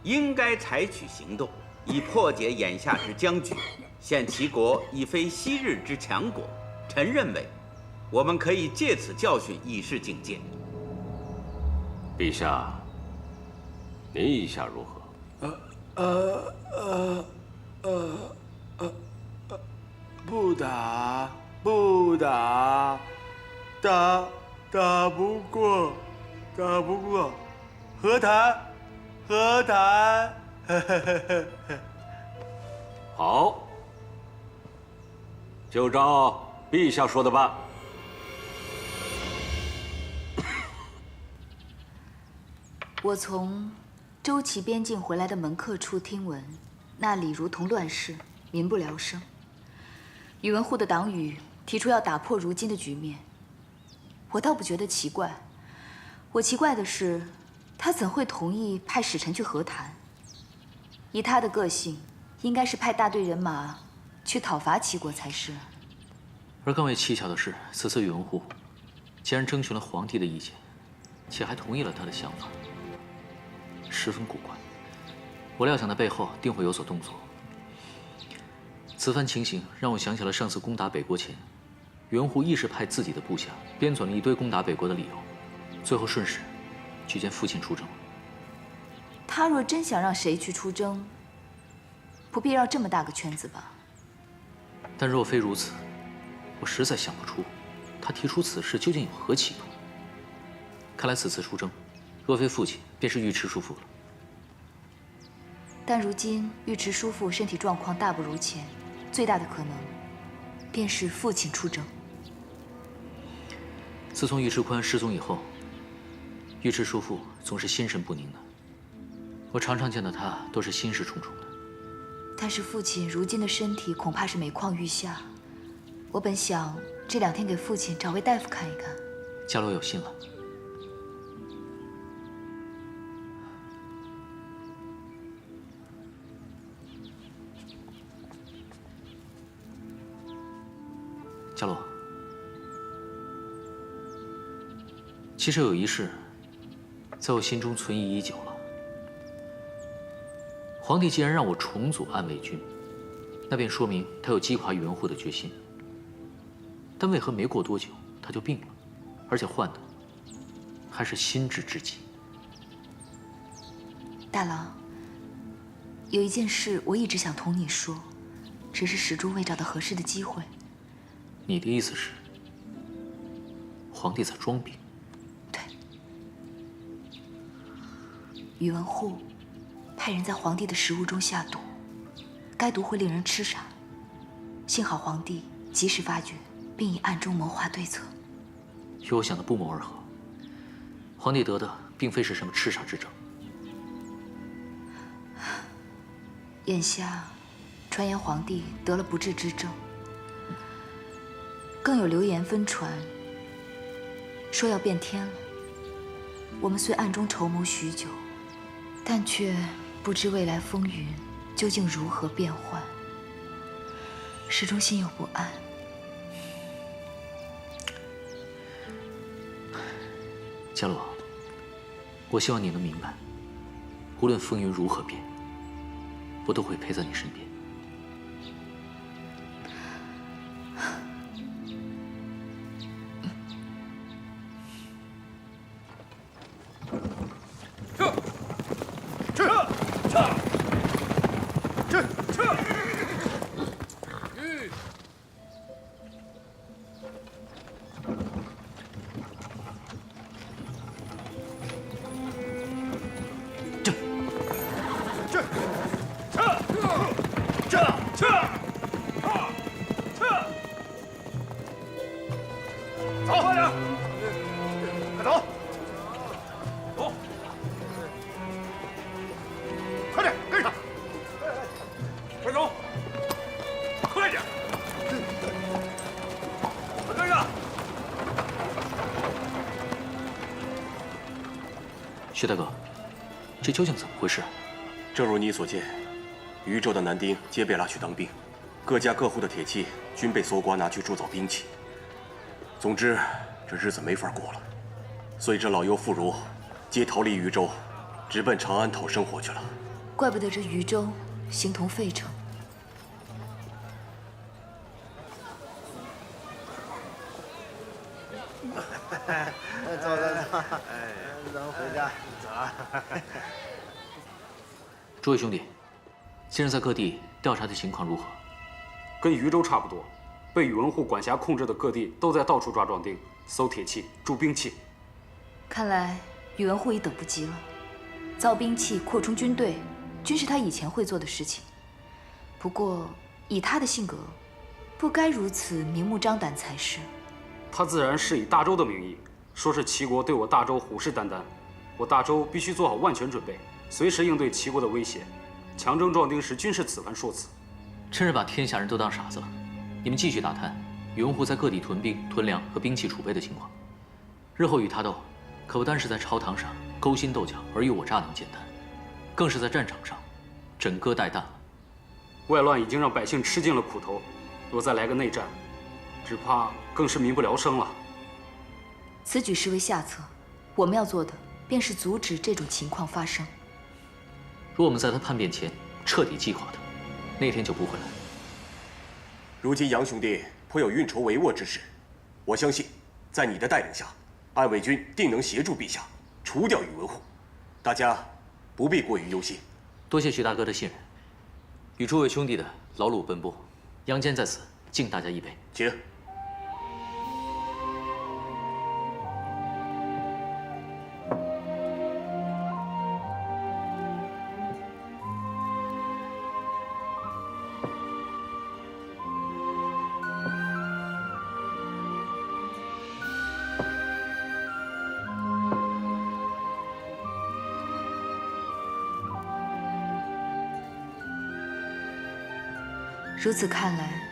应该采取行动，以破解眼下之僵局。现齐国已非昔日之强国，臣认为，我们可以借此教训以示警戒。
陛下，您意下如何？
不打，不打，打不过，和谈。
好，就照陛下说的办。
我从周齐边境回来的门客处听闻，那里如同乱世，民不聊生。宇文护的党羽提出要打破如今的局面，我倒不觉得奇怪。我奇怪的是，他怎会同意派使臣去和谈？以他的个性，应该是派大队人马去讨伐齐国才是。
而更为蹊跷的是，此次宇文护竟然征询了皇帝的意见，且还同意了他的想法。十分古怪，我料想他背后定会有所动作。此番情形让我想起了上次攻打北国前，宇文护亦是派自己的部下编纂了一堆攻打北国的理由，最后顺势举荐父亲出征。
他若真想让谁去出征，不必绕这么大个圈子吧？
但若非如此，我实在想不出他提出此事究竟有何企图。看来此次出征，若非父亲，便是尉迟叔父了。
但如今尉迟叔父身体状况大不如前，最大的可能便是父亲出征。
自从尉迟宽失踪以后，尉迟叔父总是心神不宁的。我常常见到他都是心事重重的。
但是父亲如今的身体恐怕是每况愈下。我本想这2天给父亲找位大夫看一看。
家罗有心了。家罗，其实有一事，在我心中存疑已久了。皇帝既然让我重组暗卫军，那便说明他有击垮宇文护的决心。但为何没过多久他就病了，而且患的还是心智之疾？
大郎，有一件事我一直想同你说，只是始终未找到合适的机会。
你的意思是，皇帝在装病？
对。宇文护派人在皇帝的食物中下毒，该毒会令人痴傻。幸好皇帝及时发觉，并以暗中谋划对策。
与我想的不谋而合。皇帝得的并非是什么痴傻之症。
眼下，传言皇帝得了不治之症，更有流言纷传，说要变天了。我们虽暗中筹谋许久，但却不知未来风云究竟如何变幻，始终心有不安。
伽罗，我希望你能明白，无论风云如何变，我都会陪在你身边。薛大哥，这究竟怎么回事？
正如你所见，渝州的男丁皆被拉去当兵，各家各户的铁器均被搜刮拿去铸造兵器。总之，这日子没法过了，所以这老幼妇孺皆逃离渝州，直奔长安讨生活去了。
怪不得这渝州形同废城。
走，咱们回家。走。
诸位兄弟，现在在各地调查的情况如何？
跟渝州差不多，被宇文护管辖控制的各地都在到处抓壮丁、搜铁器、铸兵器。
看来宇文护已等不及了，造兵器、扩充军队，均是他以前会做的事情。不过以他的性格，不该如此明目张胆才是。
他自然是以大周的名义，说是齐国对我大周虎视眈眈，我大周必须做好万全准备，随时应对齐国的威胁。强征壮丁时均是此番说辞。
趁着把天下人都当傻子了，你们继续打探宇文护在各地屯兵、屯粮和兵器储备的情况。日后与他斗，可不单是在朝堂上勾心斗角、尔虞我诈那么简单，更是在战场上枕戈待旦了。
外乱已经让百姓吃尽了苦头，若再来个内战，只怕更是民不聊生了。
此举实为下策，我们要做的便是阻止这种情况发生。
若我们在他叛变前彻底击垮他，那天就不会来。
如今杨兄弟颇有运筹帷幄之势，我相信，在你的带领下，暗卫军定能协助陛下除掉宇文护。大家不必过于忧心。
多谢徐大哥的信任，与诸位兄弟的劳碌奔波，杨坚在此敬大家一杯。
请。
如此看来，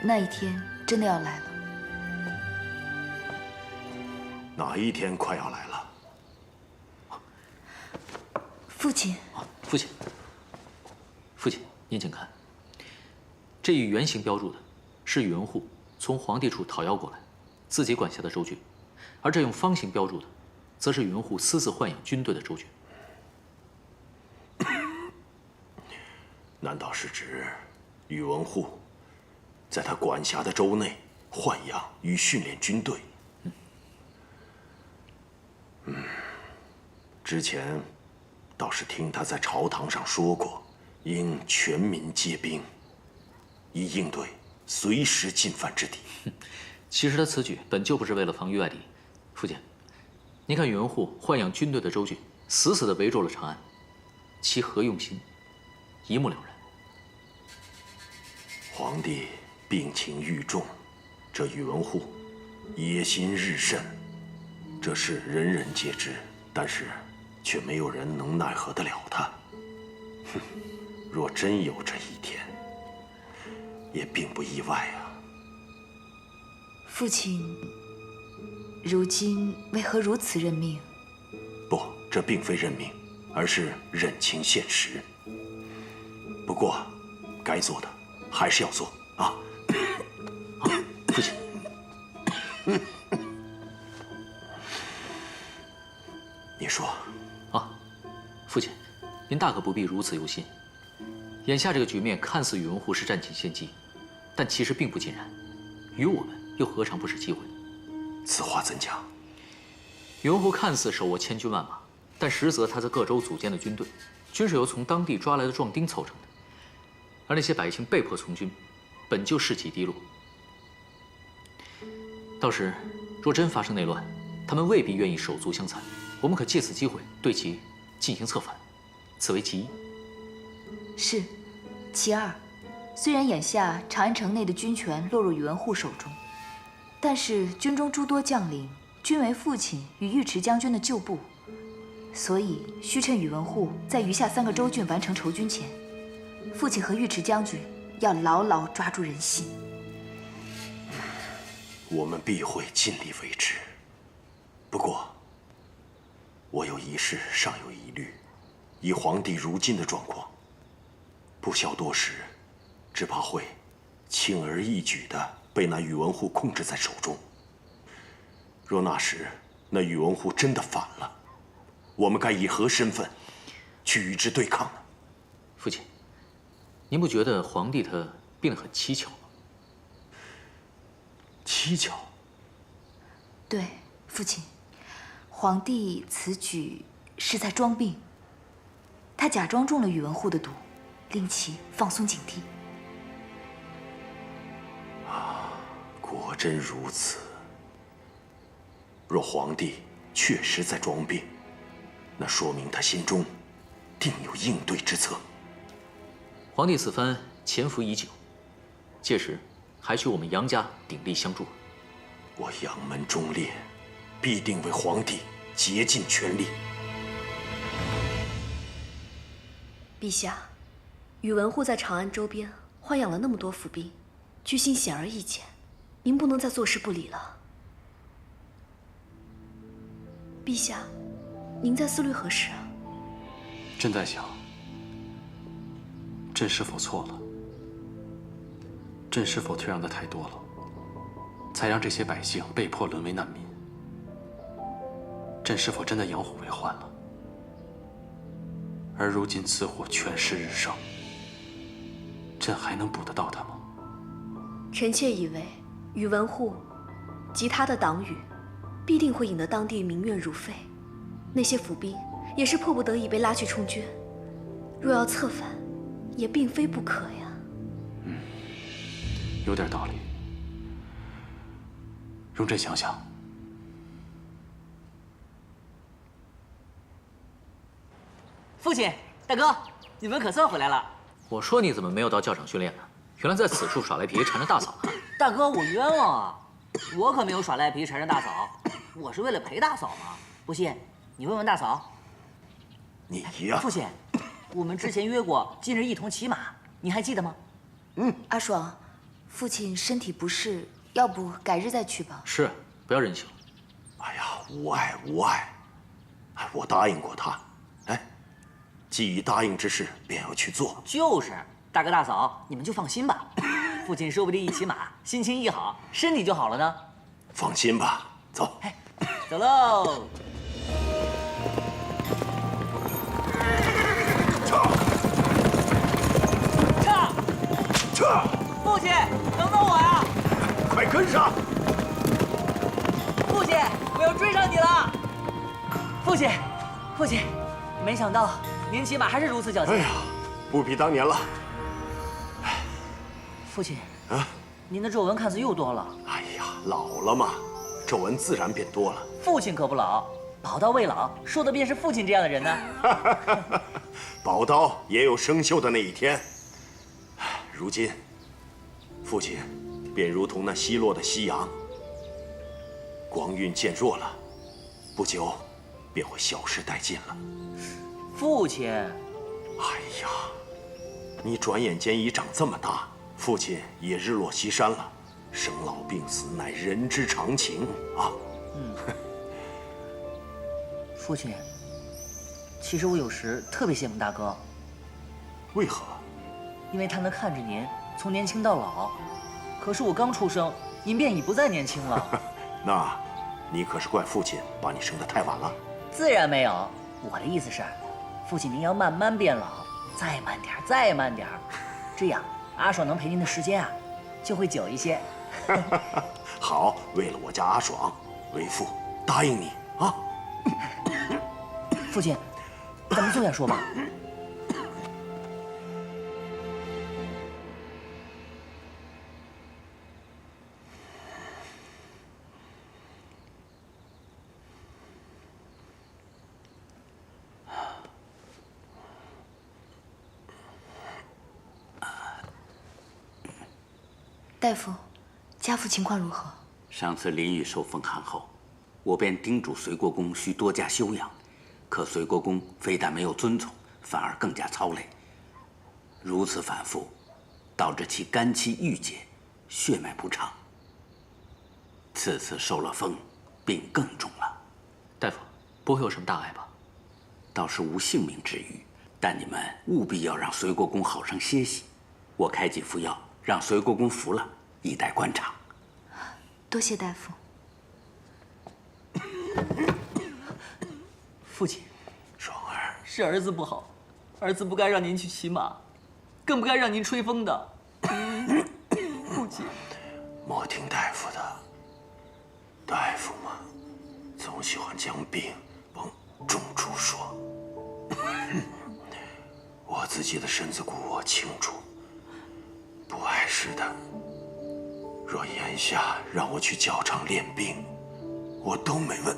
那一天真的要来了。
哪一天快要来了？
父亲，
父亲，父亲，您请看，这一圆形标注的是宇文护从皇帝处讨要过来，自己管辖的州郡；而这用方形标注的，则是宇文护私自豢养军队的州郡。
难道是指宇文护在他管辖的州内豢养与训练军队？之前倒是听他在朝堂上说过，应全民皆兵，以应对随时进犯之敌。
其实他此举本就不是为了防御外敌。父亲，您看宇文护豢养军队的州郡，死死地围住了长安，其何用心，一目了然。
皇帝病情愈重，这宇文护野心日甚，这事人人皆知，但是却没有人能奈何得了他。哼，若真有这一天，也并不意外啊。
父亲，如今为何如此认命？
不，这并非认命，而是认清现实。不过，该做的还是要做啊。
好，父亲。
你说。
啊，父亲，您大可不必如此忧心。眼下这个局面看似宇文护是占尽先机，但其实并不尽然。于我们又何尝不是机会？
此话怎讲？
宇文护看似手握千军万马，但实则他在各州组建的军队，均是由从当地抓来的壮丁凑成的。而那些百姓被迫从军，本就士气低落。到时若真发生内乱，他们未必愿意手足相残。我们可借此机会对其进行策反，此为其一。
是，其二，虽然眼下长安城内的军权落入宇文护手中，但是军中诸多将领均为父亲与尉迟将军的旧部，所以需趁宇文护在余下3个州郡完成筹军前，父亲和尉迟将军要牢牢抓住人心。
我们必会尽力为之。不过，我有一事尚有疑虑。以皇帝如今的状况，不消多时，只怕会轻而易举地被那宇文护控制在手中。若那时那宇文护真的反了，我们该以何身份去与之对抗呢？
父亲，您不觉得皇帝他病得很蹊跷吗？
蹊跷？
对，父亲，皇帝此举是在装病。他假装中了宇文护的毒，令其放松警惕。
果真如此。若皇帝确实在装病，那说明他心中定有应对之策。
皇帝此番潜伏已久，届时还需我们杨家鼎力相助。
我杨门忠烈，必定为皇帝竭尽全力。
陛下，宇文护在长安周边豢养了那么多伏兵，居心显而易见，您不能再坐视不理了。陛下，您在思虑何事啊？
朕在想，朕是否错了？朕是否退让的太多了，才让这些百姓被迫沦为难民？朕是否真的养虎为患了？而如今此虎权势日盛，朕还能捕得到他吗？
臣妾以为，宇文护及他的党羽，必定会引得当地民怨如沸。那些伏兵也是迫不得已被拉去充军，若要策反，也并非不可呀。
有点道理。容朕想想。
父亲，大哥，你们可算回来了。
我说你怎么没有到教场训练呢？原来在此处耍赖皮，缠着大嫂呢。
大哥，我冤枉啊！我可没有耍赖皮缠着大嫂，我是为了陪大嫂嘛。不信，你问问大嫂。
你呀，
父亲，我们之前约过今日一同骑马，你还记得吗？
阿爽，父亲身体不适，要不改日再去吧。
是，不要任性。
哎呀，无碍无碍，我答应过他。既已答应之事，便要去做。
就是，大哥大嫂，你们就放心吧。父亲说不定一骑马，心情一好，身体就好了呢。
放心吧，走。
走喽。
上！
父亲，我要追上你了！父亲，父亲，没想到您骑马还是如此矫健。
哎呀，不比当年了。
父亲，
啊，
您的皱纹看似又多了。
哎呀，老了嘛，皱纹自然变多了。
父亲可不老，宝刀未老，说的便是父亲这样的人呢。
宝刀也有生锈的那一天。如今，父亲便如同那西落的夕阳，光晕渐弱了，不久便会消失殆尽了。
父亲，
哎呀，你转眼间已长这么大，父亲也日落西山了。生老病死乃人之常情啊。
父亲，其实我有时特别羡慕大哥。
为何？
因为他能看着您从年轻到老。可是我刚出生，您便已不再年轻了。
那，你可是怪父亲把你生得太晚了？
自然没有，我的意思是，父亲您要慢慢变老，再慢点，再慢点，这样阿爽能陪您的时间啊，就会久一些。
好，为了我家阿爽，为父答应你啊。
父亲，咱们坐下说吧。
大夫，家父情况如何？
上次林玉受风寒后，我便叮嘱隋国公需多加休养，可隋国公非但没有遵从，反而更加操累。如此反复，导致其肝气郁结，血脉不畅。此次受了风，病更重了。
大夫，不会有什么大碍吧？
倒是无性命之虞，但你们务必要让隋国公好生歇息。我开几副药，让隋国公服了，以待观察。
多谢大夫。
父亲，
爽儿，
是儿子不好，儿子不该让您去骑马，更不该让您吹风的。父亲，
莫听大夫的。大夫嘛，总喜欢将病往重处说。我自己的身子骨我清楚，不碍事的。若眼下让我去教场练兵，我都没问。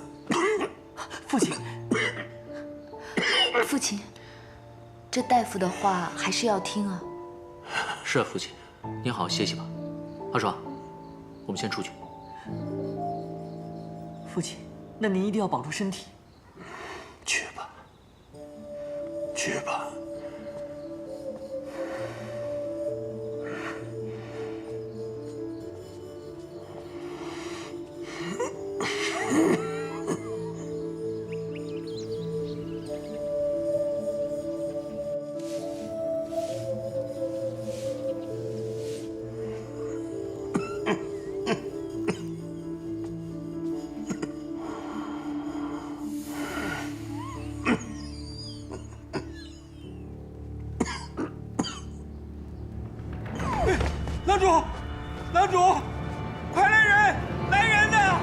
父亲，
父亲，这大夫的话还是要听啊。
是啊，父亲，您好好歇息吧。阿爽，我们先出去。
父亲，那您一定要保住身体。
去吧，去吧。
郎主，郎主，快来人！来人呐！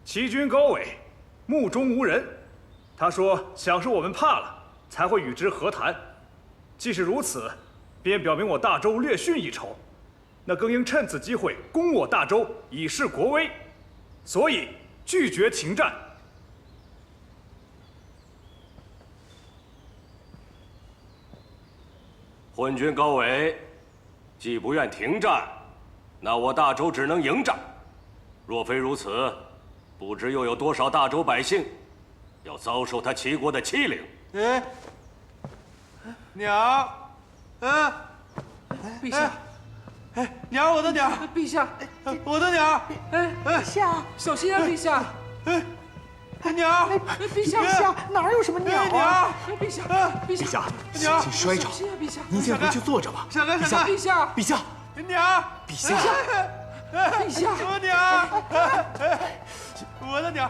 齐军高伟，目中无人。他说想是我们怕了，才会与之和谈。既是如此，便表明我大周略逊一筹，那更应趁此机会攻我大周，以示国威。所以拒绝停战。
昏君高伟，既不愿停战，那我大周只能迎战。若非如此，不知又有多少大周百姓要遭受他齐国的欺凌。
哎，鸟，
陛下，
哎，鸟，我的鸟，
陛下，
我的鸟，
哎，陛下，小心啊，陛下，
鸟，
陛下，哪有什么鸟啊？陛下，
陛下，小心摔着。
陛下，
您先回去坐着吧。
闪开，
陛下，陛下，
鸟，
陛下，
陛下，我鸟，我的鸟，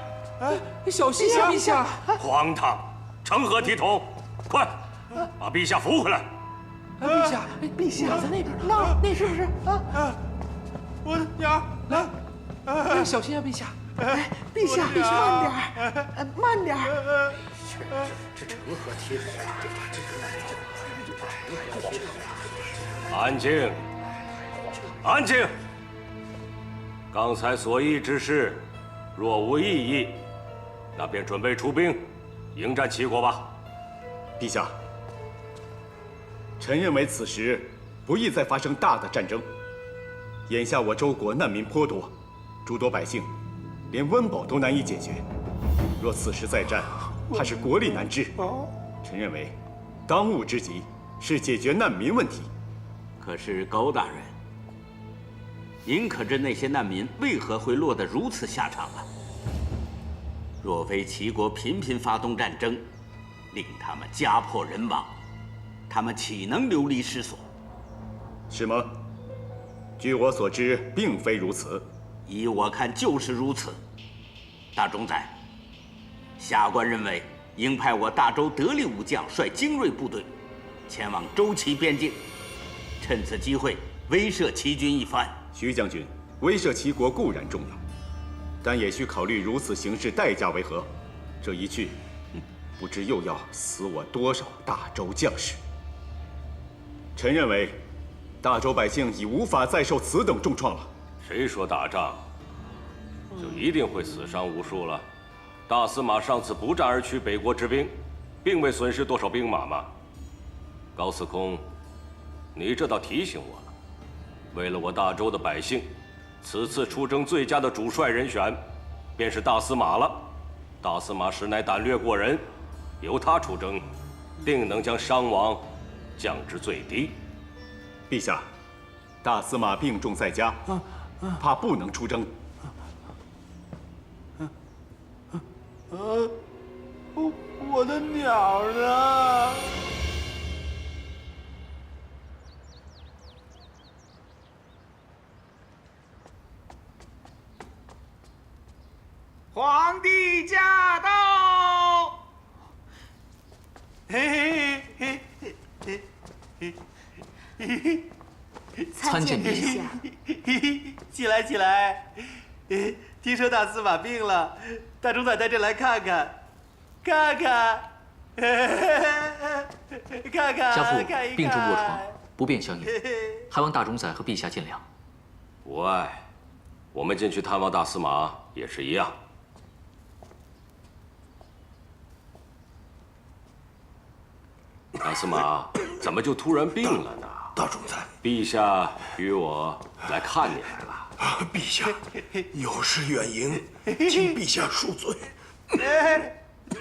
小心啊，陛下！
荒唐，成何体统！快，把陛下扶回来！
陛下，陛下在那边，那是不是啊？
我的鸟，
来，小心啊，陛下！哎，陛下，必须慢点，慢点。
这成何体统？
安静，安静！刚才所议之事，若无异议，那便准备出兵，迎战齐国吧。
陛下，臣认为此时不宜再发生大的战争。眼下我周国难民颇多，诸多百姓连温饱都难以解决。若此时再战，怕是国力难支。臣认为，当务之急是解决难民问题。
可是高大人，您可知那些难民为何会落得如此下场啊？若非齐国频频发动战争，令他们家破人亡，他们岂能流离失所？
是吗？据我所知，并非如此。
依我看，就是如此。大冢宰，下官认为应派我大周得力武将率精锐部队，前往周齐边境，趁此机会威慑齐军一番。
徐将军，威慑齐国固然重要，但也需考虑如此行事代价为何。这一去，不知又要死我多少大周将士。臣认为，大周百姓已无法再受此等重创了。
谁说打仗就一定会死伤无数了？大司马上次不战而屈北国之兵，并未损失多少兵马嘛。高司空，你这倒提醒我了。为了我大周的百姓，此次出征最佳的主帅人选，便是大司马了。大司马实乃胆略过人，由他出征，定能将伤亡降至最低。
陛下，大司马病重在家，怕不能出征。
我的鸟呢？皇帝驾到！嘿嘿嘿嘿嘿嘿嘿！
参见陛下。
起来，起来！听说大司马病了，大冢宰带朕来看看，看看，看看。
家父
看一看
病重卧床，不便相迎，还望大冢宰和陛下见谅。
无碍，我们进去探望大司马也是一样。大司马怎么就突然病了呢？
大冢宰，
陛下与我来看你来了。
陛下有事远迎，请陛下恕罪。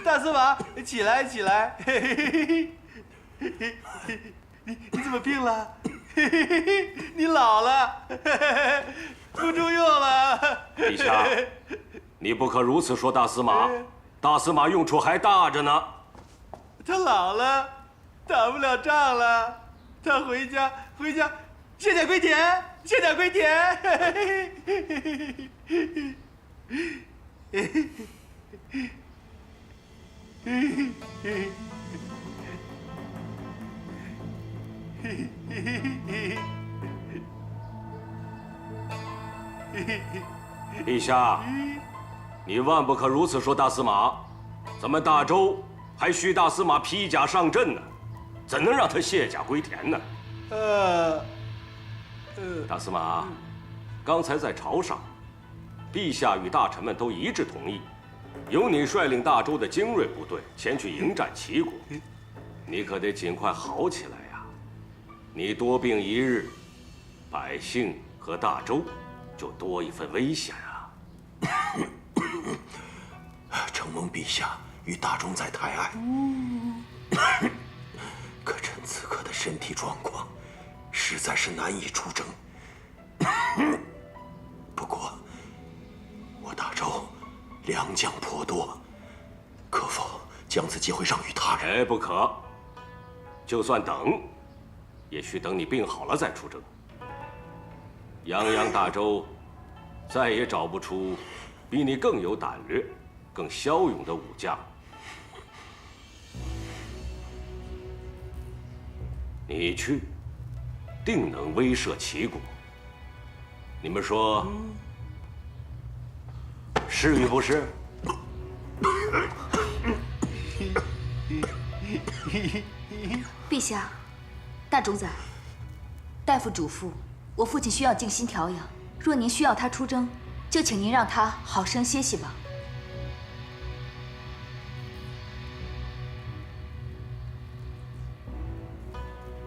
大司马，起来，起来！你怎么病了？你老了，不中用了。
陛下，你不可如此说大司马，大司马用处还大着呢。
他老了，打不了仗了，他回家卸甲归田，卸甲归田。
陛下，你万不可如此说大司马，咱们大周还需大司马披甲上阵呢，怎能让他卸甲归田呢？大司马，刚才在朝上，陛下与大臣们都一致同意，由你率领大周的精锐部队前去迎战齐国，你可得尽快好起来呀！你多病一日，百姓和大周就多一份危险啊！
承蒙陛下与大冢宰抬爱，可朕此刻的身体状况，实在是难以出征。不过，我大周良将颇多，可否将此机会让与他人？
不可。就算等，也需等你病好了再出征。泱泱大周，再也找不出比你更有胆略、更骁勇的武将。你去，定能威慑齐国。你们说是与不是？
陛下，大冢宰，大夫嘱咐，我父亲需要静心调养，若您需要他出征，就请您让他好生歇息吧。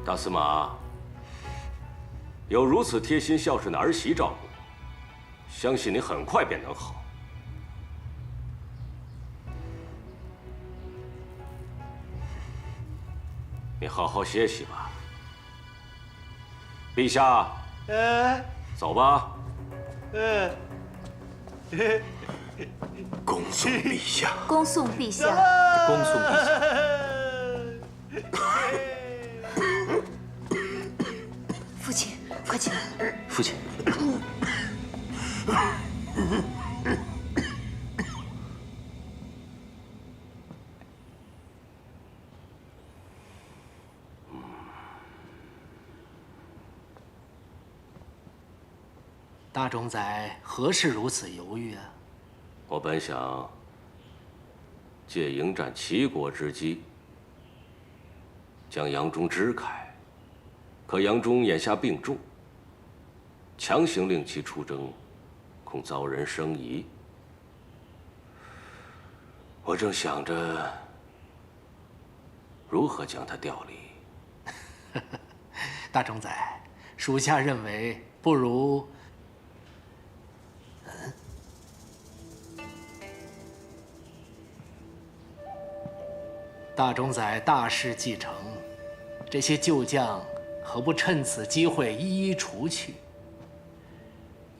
大司马，有如此贴心孝顺的儿媳照顾，相信你很快便能好。你好好歇息吧。陛下，走吧。
恭送陛下。
恭送陛下。
恭送陛下。
父亲，快起来。
父亲。
大冢宰何事如此犹豫啊？
我本想借迎战齐国之机，将杨忠支开，可杨忠眼下病重，强行令其出征，恐遭人生疑。我正想着如何将他调离。
大冢宰，属下认为不如……大冢宰大势既成，这些旧将何不趁此机会一一除去？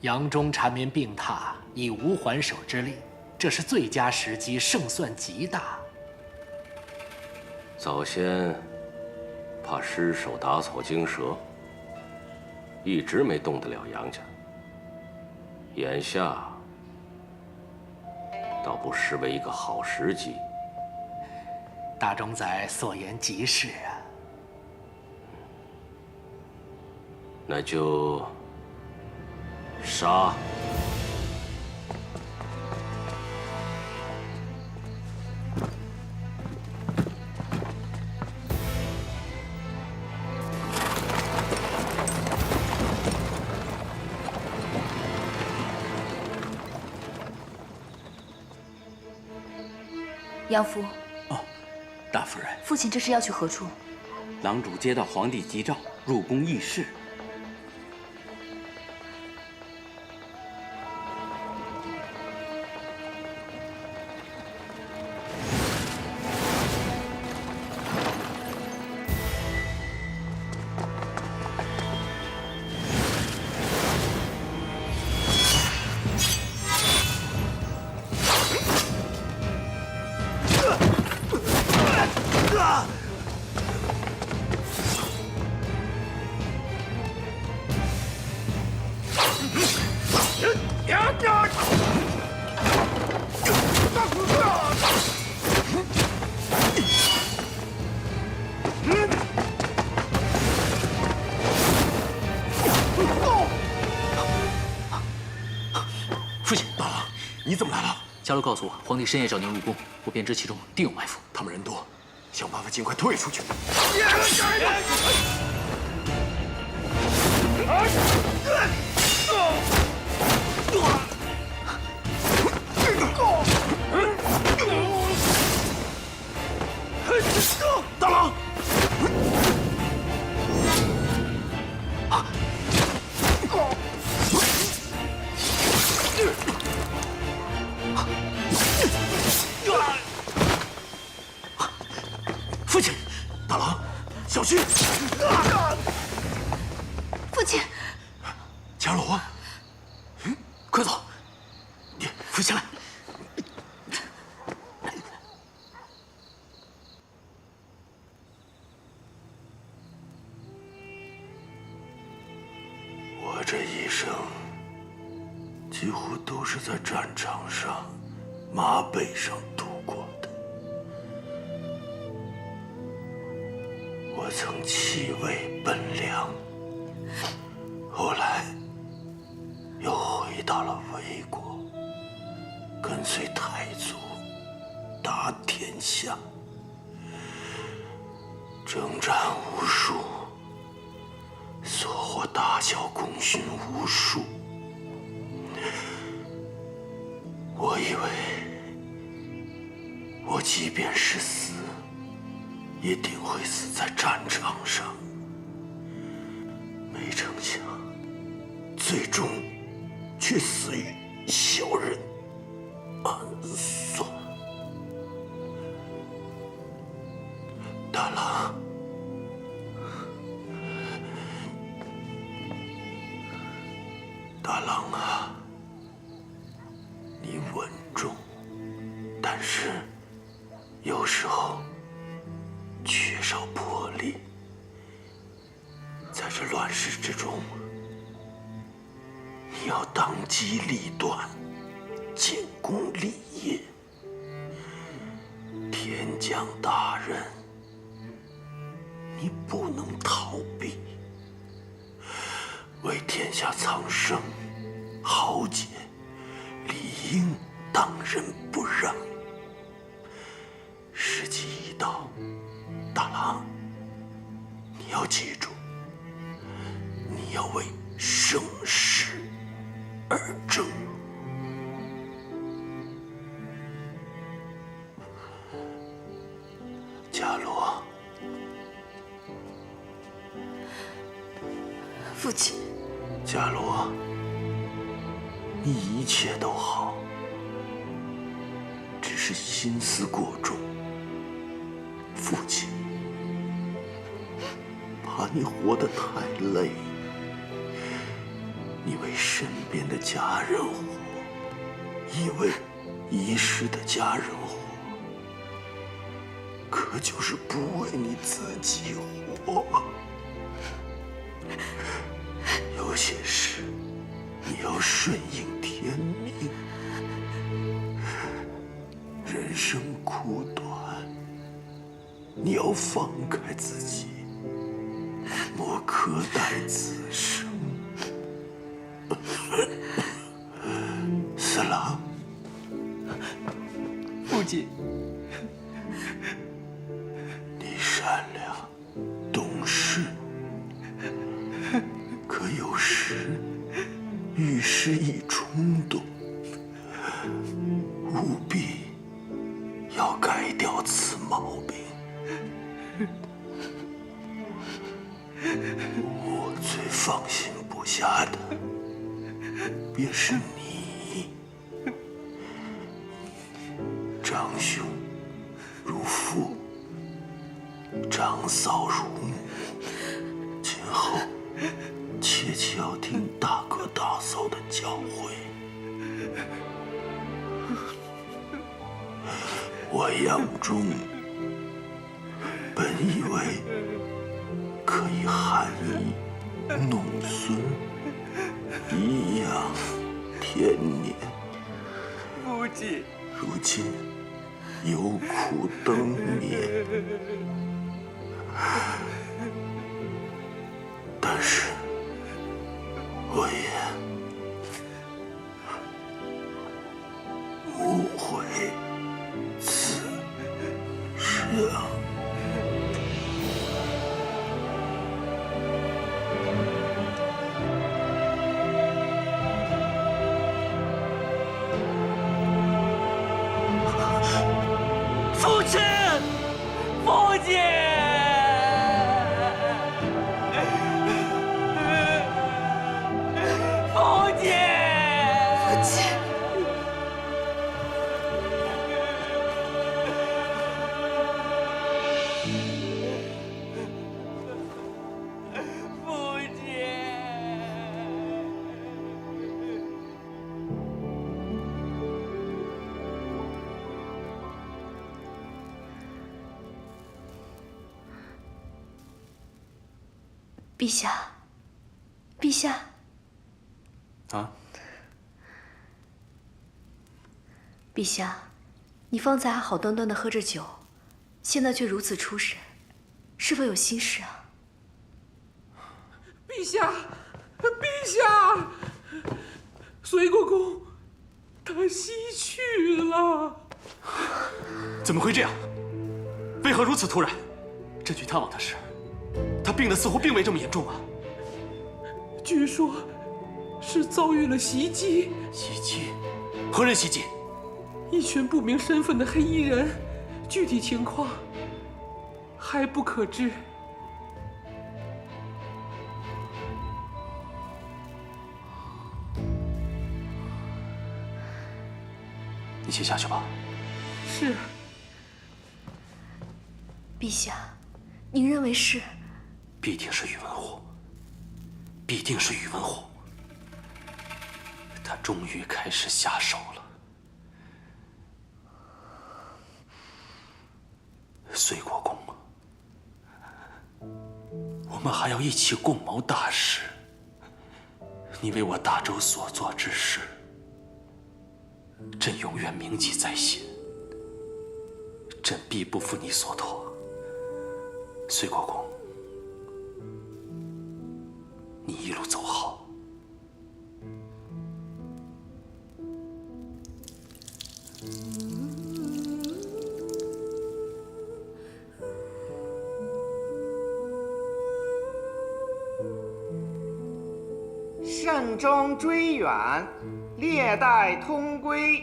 杨忠缠绵病榻，已无还手之力，这是最佳时机，胜算极大。
早先怕失手打草惊蛇，一直没动得了杨家。眼下倒不失为一个好时机。
大冢宰所言极是啊。
那就杀。
杨夫。
大夫人，
父亲这是要去何处？
郎主接到皇帝急诏，入宫议事。
父亲，
大郎，你怎么来了？
家楼告诉我，皇帝深夜找您入宫，我便知其中定有埋伏。
他们人多，想办法尽快退出去。大郎，
父亲，
大郎，小心！
父亲，
伽罗，
快走！扶起来。
我这一生几乎都是在战场上、马背上度过的。我我曾弃位奔梁，后来又回到了魏国，跟随太祖打天下，征战无数，所获大小功勋无数。我以为我即便是死，一定会死在战场上，没成想，最终却死于小人暗算。大郎，大郎啊，你稳重，但是有时候缺少魄力。在这乱世之中，你要当机立断，建功立业。天降大任，你不能逃避。为天下苍生豪杰，理应当仁不让。时机一到，大郎，你要记住，你要为生世而争。伽罗，
父亲。
伽罗，你一切都好，只是心思过重。父亲怕你活得太累，你为身边的家人活，亦为遗失的家人活，可就是不为你自己活。有些事你要顺应天命，人生苦短，你要放开自己，莫苛待此生。四郎，
父亲，
你善良懂事，可有时遇事易冲动，务必要改掉此毛病。我最放心不下的便是你，长兄如父，长嫂如母，今后切切要听大哥大嫂的教诲。我养中本以为可以含饴弄孙，颐养天年，
父亲，
如今有苦登眠。但是我也无悔此生。
父亲，父亲，父亲，
父亲。陛下，陛下。
啊？
陛下，你方才还好端端的喝着酒，现在却如此出神，是否有心事啊？
陛下，陛下，隋国公他西去了。
怎么会这样？为何如此突然？朕去探望他时，他病得似乎并没这么严重啊。
据说，是遭遇了袭击。
袭击？何人袭击？
一群不明身份的黑衣人，具体情况还不可知。
你先下去吧。
是。
陛下，您认为是？
必定是宇文护，必定是宇文护。他终于开始下手了。隋国公，我们还要一起共谋大事。你为我大周所做之事，朕永远铭记在心。朕必不负你所托。隋国公，你一路走好。
慎终追远，列代通归，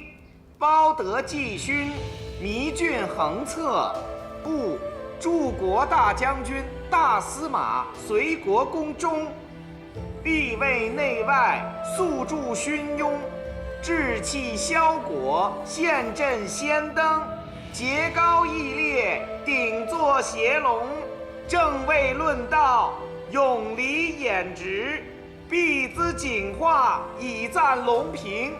包德继勋，弥峻横策，故柱国大将军、大司马隋国公忠，立卫内外，肃助勋庸，志气萧果，宪镇先登，节高义烈，鼎坐协龙，正位论道，永离演直。必资景化，以赞龙平；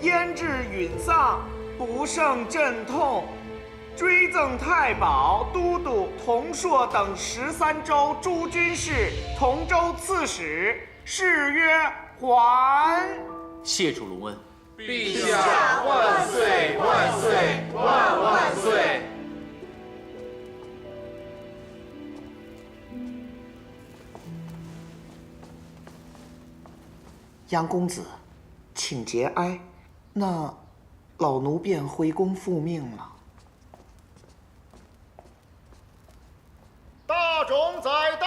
焉至允丧，不胜阵痛。追赠太保、都督、同硕等13州诸军事、同州刺史，谥曰桓。
谢主隆恩。
陛下万岁万岁万万岁！
杨公子，请节哀。那老奴便回宫复命了。
大冢在大。